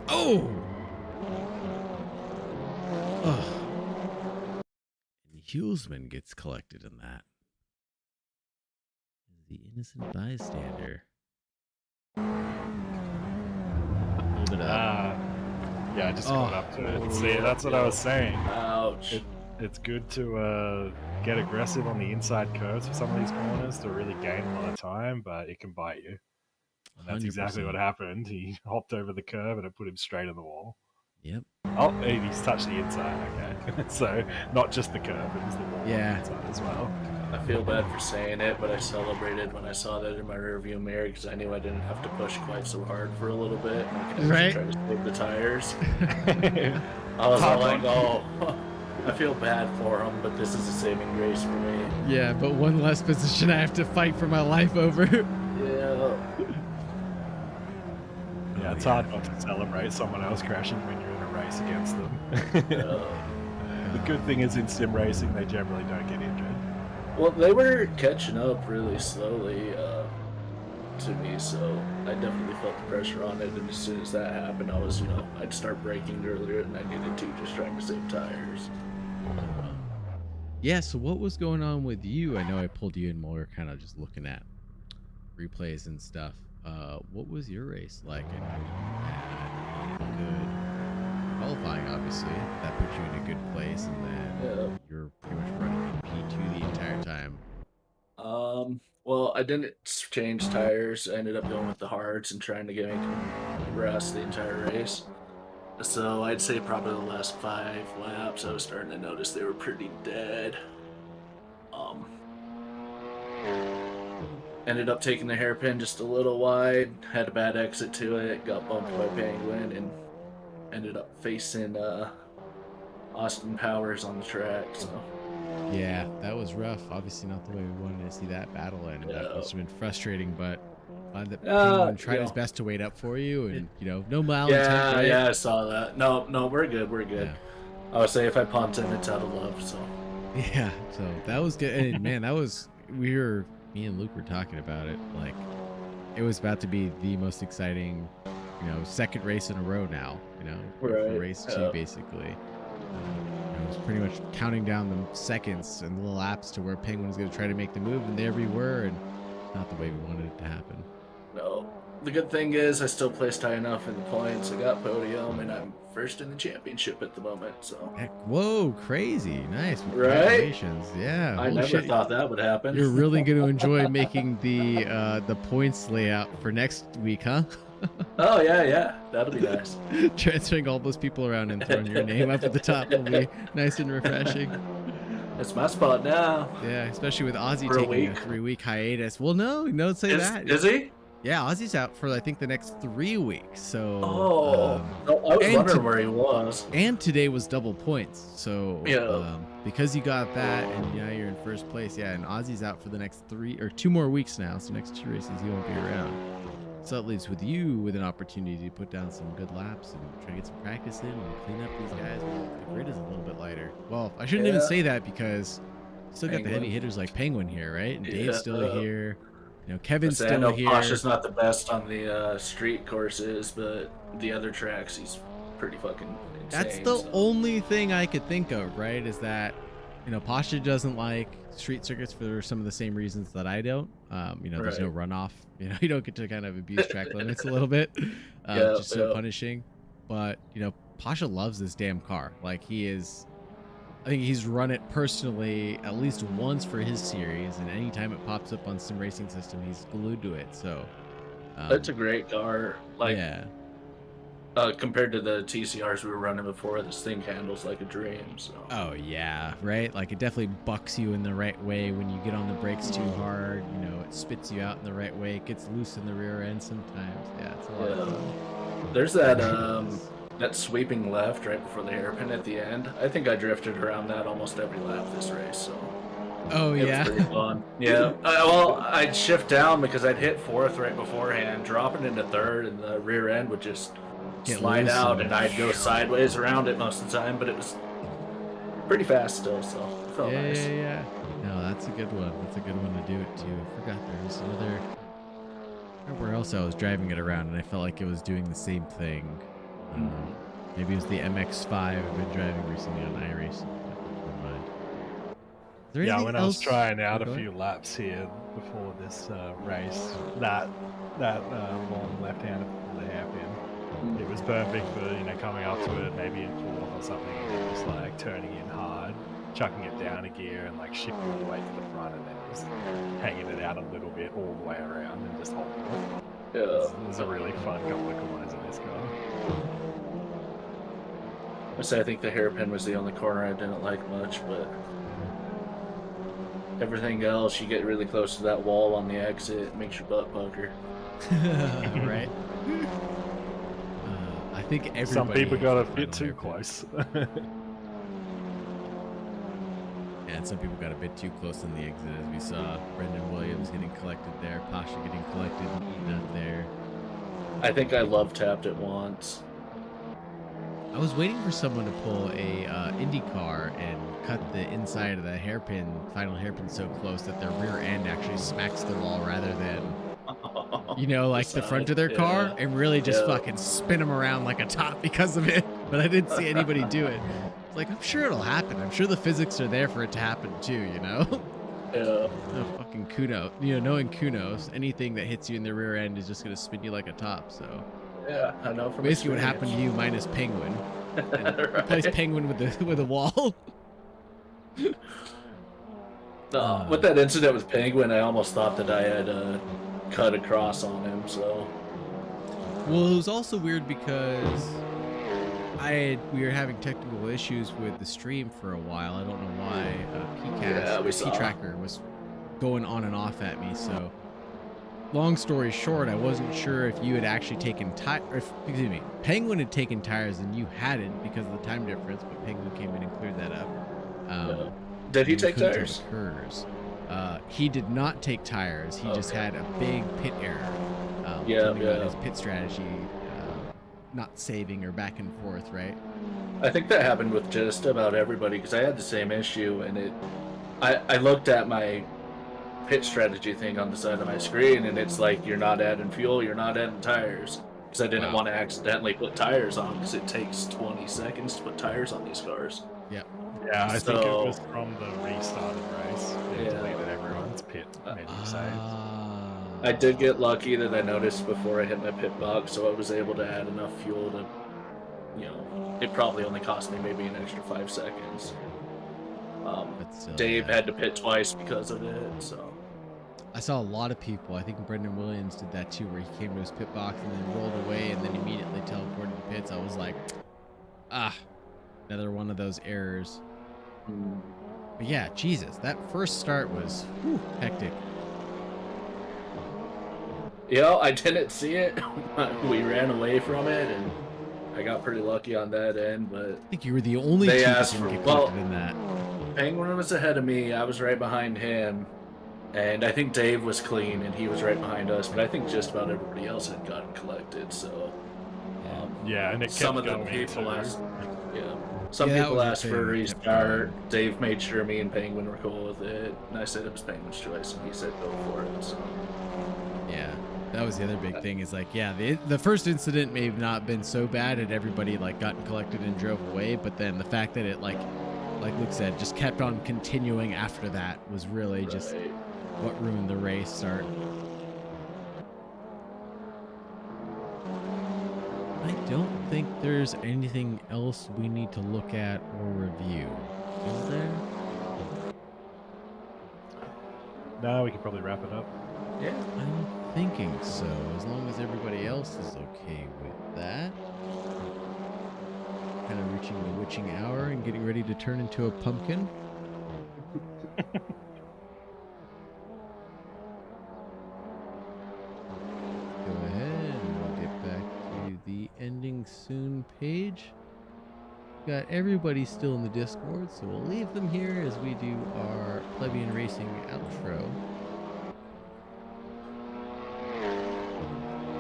Oh! Ugh. And Heelsman gets collected in that. the innocent bystander. A little bit of Yeah, I just caught up to it. See, that's what I was saying. Ouch. It's good to get aggressive on the inside curves for some of these corners to really gain a lot of time, but it can bite you. And that's exactly 100%. what happened. He hopped over the curve and it put him straight in the wall. Yep. Oh, he's touched the inside. Okay. So, not just the curve, it was the wall on the Yeah. inside as well. I feel bad for saying it, but I celebrated when I saw that in my rearview mirror because I knew I didn't have to push quite so hard for a little bit. And I could Right. try to save the tires. I was all like, oh, I feel bad for him, but this is a saving grace for me. Yeah, but one less position I have to fight for my life over. Yeah. Yeah, it's hard not to celebrate someone else crashing when you're in a race against them. The good thing is in sim racing, they generally don't get injured. Well, they were catching up really slowly to me, so I definitely felt the pressure on it. And as soon as that happened, I was, I'd start braking earlier than I needed to, just trying to save tires. Yeah, so what was going on with you? I know I pulled you in while we were kind of just looking at replays and stuff. What was your race like? I know you had good qualifying, obviously. That put you in a good place, and then you're pretty much running in P2 the entire time. Well, I didn't change tires. I ended up going with the hards and trying to make them rest the entire race. So I'd say probably the last 5 laps, I was starting to notice they were pretty dead. Ended up taking the hairpin just a little wide, had a bad exit to it, got bumped by Penguin, and ended up facing Austin Powers on the track. So Yeah, that was rough. Obviously not the way we wanted to see that battle end. That must have been frustrating, but glad that Penguin tried his best to wait up for you, and no malintent. Right? Yeah, I saw that. No, we're good. Yeah. I would say if I punt him, it's out of love. So yeah, so that was good. And man, me and Luke were talking about it. Like, it was about to be the most exciting, second race in a row now. For race 2 basically. It was pretty much counting down the seconds and the laps to where Penguin was going to try to make the move, and there we were, and not the way we wanted it to happen. No. The good thing is I still placed high enough in the points. I got podium, and I'm first in the championship at the moment. So. Whoa, crazy. Nice. Right? Congratulations. Yeah. I never thought that would happen. You're really going to enjoy making the points layout for next week, huh? Oh, yeah. That'll be nice. Transferring all those people around and throwing your name up at the top will be nice and refreshing. That's my spot now. Yeah, especially with Ozzy For a taking a week. 3-week hiatus. Well, no, don't say that. Is he? Yeah, Ozzy's out for, I think, the next 3 weeks. So. I was wondering where he was. And today was double points. So. Yeah. Because you got that, and now you're in first place. Yeah, and Ozzy's out for the next 2 more weeks now. So next 2 races he won't be around. So that leaves with you with an opportunity to put down some good laps and try to get some practice in and clean up these guys. The grid is a little bit lighter. Well, I shouldn't even say that because you still got the heavy hitters like Penguin here, right? And Dave's still here. Kevin's still here. Pasha's not the best on the street courses, but the other tracks he's pretty fucking insane. That's the only thing I could think of, right? Is that Pasha doesn't like street circuits for some of the same reasons that I don't. There's no runoff. You don't get to kind of abuse track limits a little bit. Just so punishing. But Pasha loves this damn car. Like, I think he's run it personally at least once for his series, and anytime it pops up on Sim Racing System, he's glued to it. So it's a great car. Like, yeah. Compared to the TCRs we were running before, this thing handles like a dream. So. Oh yeah, right. Like, it definitely bucks you in the right way when you get on the brakes too hard. It spits you out in the right way. It gets loose in the rear end sometimes. Yeah, it's a lot of fun. There's that that sweeping left right before the hairpin at the end. I think I drifted around that almost every lap this race. So. Oh it yeah. was pretty fun. Yeah. I'd shift down because I'd hit 4th right beforehand, dropping into 3rd, and the rear end would just slide out, and I'd go sideways around it most of the time, but it was pretty fast still, so it felt nice. Yeah. No, that's a good one. That's a good one to do it too. I forgot there was another. I remember where else I was driving it around, and I felt like it was doing the same thing. Maybe it was the MX-5 I've been driving recently on iRacing. Never mind. there Yeah, anything when I was else? trying out Oh, a go few ahead. laps here before this race, that long left-hander for the hairpin, it was perfect for coming up to it maybe in fourth or something, and then just like turning in hard, chucking it down a gear, and like shifting all the way to the front, and then just hanging it out a little bit all the way around, and just holding it. Yeah. It was a really fun couple of corners in this car. I say I think the hairpin was the only corner I didn't like much, but everything else, you get really close to that wall on the exit, it makes your butt pucker. Right. I think everybody. Some people got a bit final too hairpin. close. And some people got a bit too close on the exit, as we saw Brendan Williams getting collected there, Pasha getting collected, not there. I think I love tapped it once. I was waiting for someone to pull a IndyCar and cut the inside of the hairpin, final hairpin, so close that their rear end actually smacks the wall rather than, like the front of their car, and really just fucking spin them around like a top because of it. But I didn't see anybody do it. It's like, I'm sure it'll happen. I'm sure the physics are there for it to happen too, Yeah. No fucking Kuno. Knowing Kunos, anything that hits you in the rear end is just going to spin you like a top, so. Yeah, I know from Basically what experience. happened to you minus Penguin. Right. Replace Penguin with a wall. No, with that incident with Penguin, I almost thought that I had cut across on him, so. Well, it was also weird because we were having technical issues with the stream for a while. I don't know why. P-Tracker was going on and off at me. So, long story short, I wasn't sure if you had actually taken Penguin had taken tires and you hadn't because of the time difference. But Penguin came in and cleared that up. Did he take couldn't tires? take hers. He did not take tires. He just had a big pit error. Something about his pit strategy, not saving or back and forth, right? I think that happened with just about everybody because I had the same issue, and I looked at my pit strategy thing on the side of my screen, and it's like you're not adding fuel, you're not adding tires, because I didn't want to accidentally put tires on because it takes 20 seconds to put tires on these cars. Yep. Yeah, I think it was from the restarted race. They deleted everyone's pit menu saves. I did get lucky that I noticed before I hit my pit box, so I was able to add enough fuel to, it probably only cost me maybe an extra 5 seconds. Dave had to pit twice because of it, so. I saw a lot of people. I think Brendan Williams did that too, where he came to his pit box and then rolled away and then immediately teleported to pits. I was like, another one of those errors. But yeah, Jesus, that first start was hectic. I didn't see it. We ran away from it, and I got pretty lucky on that end. But I think you were the only two that didn't get collected in that. Penguin was ahead of me. I was right behind him, and I think Dave was clean, and he was right behind us. But I think just about everybody else had gotten collected. So and it kept some of the going people too. asked. Some people asked for a restart. Going. Dave made sure me and Penguin were cool with it, and I said it was Penguin's choice, and he said go for it. So. Yeah, that was the other big thing. Is the first incident may have not been so bad, and everybody gotten collected and drove away. But then the fact that it like Luke said, just kept on continuing after that was really just what ruined the race start. I don't think there's anything else we need to look at or review. Is there? No, we can probably wrap it up. Yeah. I'm thinking so, as long as everybody else is okay with that. Kind of reaching the witching hour and getting ready to turn into a pumpkin. Go ahead and we'll get back to the ending soon page. Got everybody still in the Discord, so we'll leave them here as we do our Plebian Racing outro.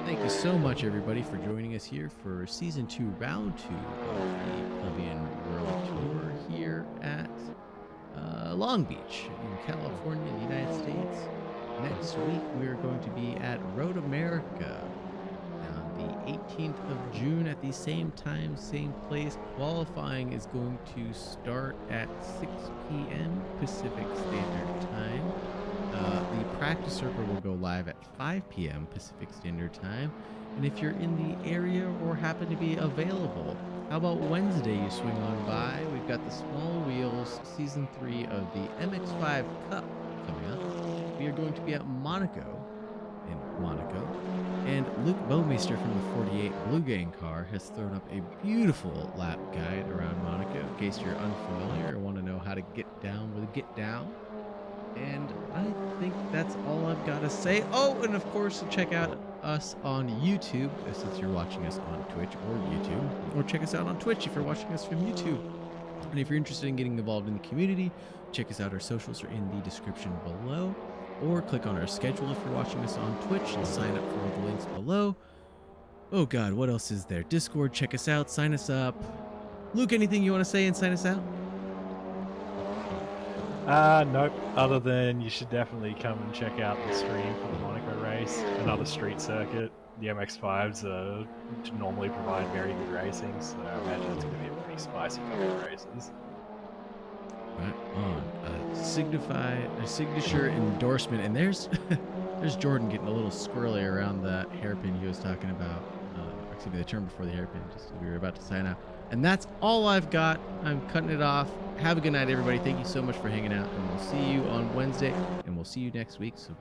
Thank you so much, everybody, for joining us here for Season 2, Round 2 of the Plebian World Tour here at Long Beach in California, in the United States. Next week, we are going to be at Road America on the 19th of June at the same time, same place. Qualifying is going to start at 6 p.m. Pacific Standard Time. The practice server will go live at 5 p.m. Pacific Standard Time. And if you're in the area or happen to be available, how about Wednesday you swing on by? We've got the Small Wheels Season 3 of the MX5 Cup coming up. We are going to be at Monaco, and Luke Bowmeister from the 48 Blue Gang car has thrown up a beautiful lap guide around Monaco in case you're unfamiliar or want to know how to get down with Get Down. And I think that's all I've got to say. Oh, and of course, check out us on YouTube since you're watching us on Twitch or YouTube, or check us out on Twitch if you're watching us from YouTube. And if you're interested in getting involved in the community, check us out. Our socials are in the description below, or click on our schedule if you're watching us on Twitch and sign up for the links below. Oh God, what else is there? Discord, check us out, sign us up. Luke, anything you want to say and sign us out? Nope. Other than you should definitely come and check out the stream for the Monaco race, another street circuit. The MX-5s normally provide very good racing, so I imagine it's going to be a pretty spicy couple of races. Right on. A signature endorsement, and there's Jordan getting a little squirrely around that hairpin he was talking about. Excuse me, the term before the hairpin. Just we were about to sign out, and that's all I've got. I'm cutting it off. Have a good night, everybody. Thank you so much for hanging out, and we'll see you on Wednesday, and we'll see you next week. So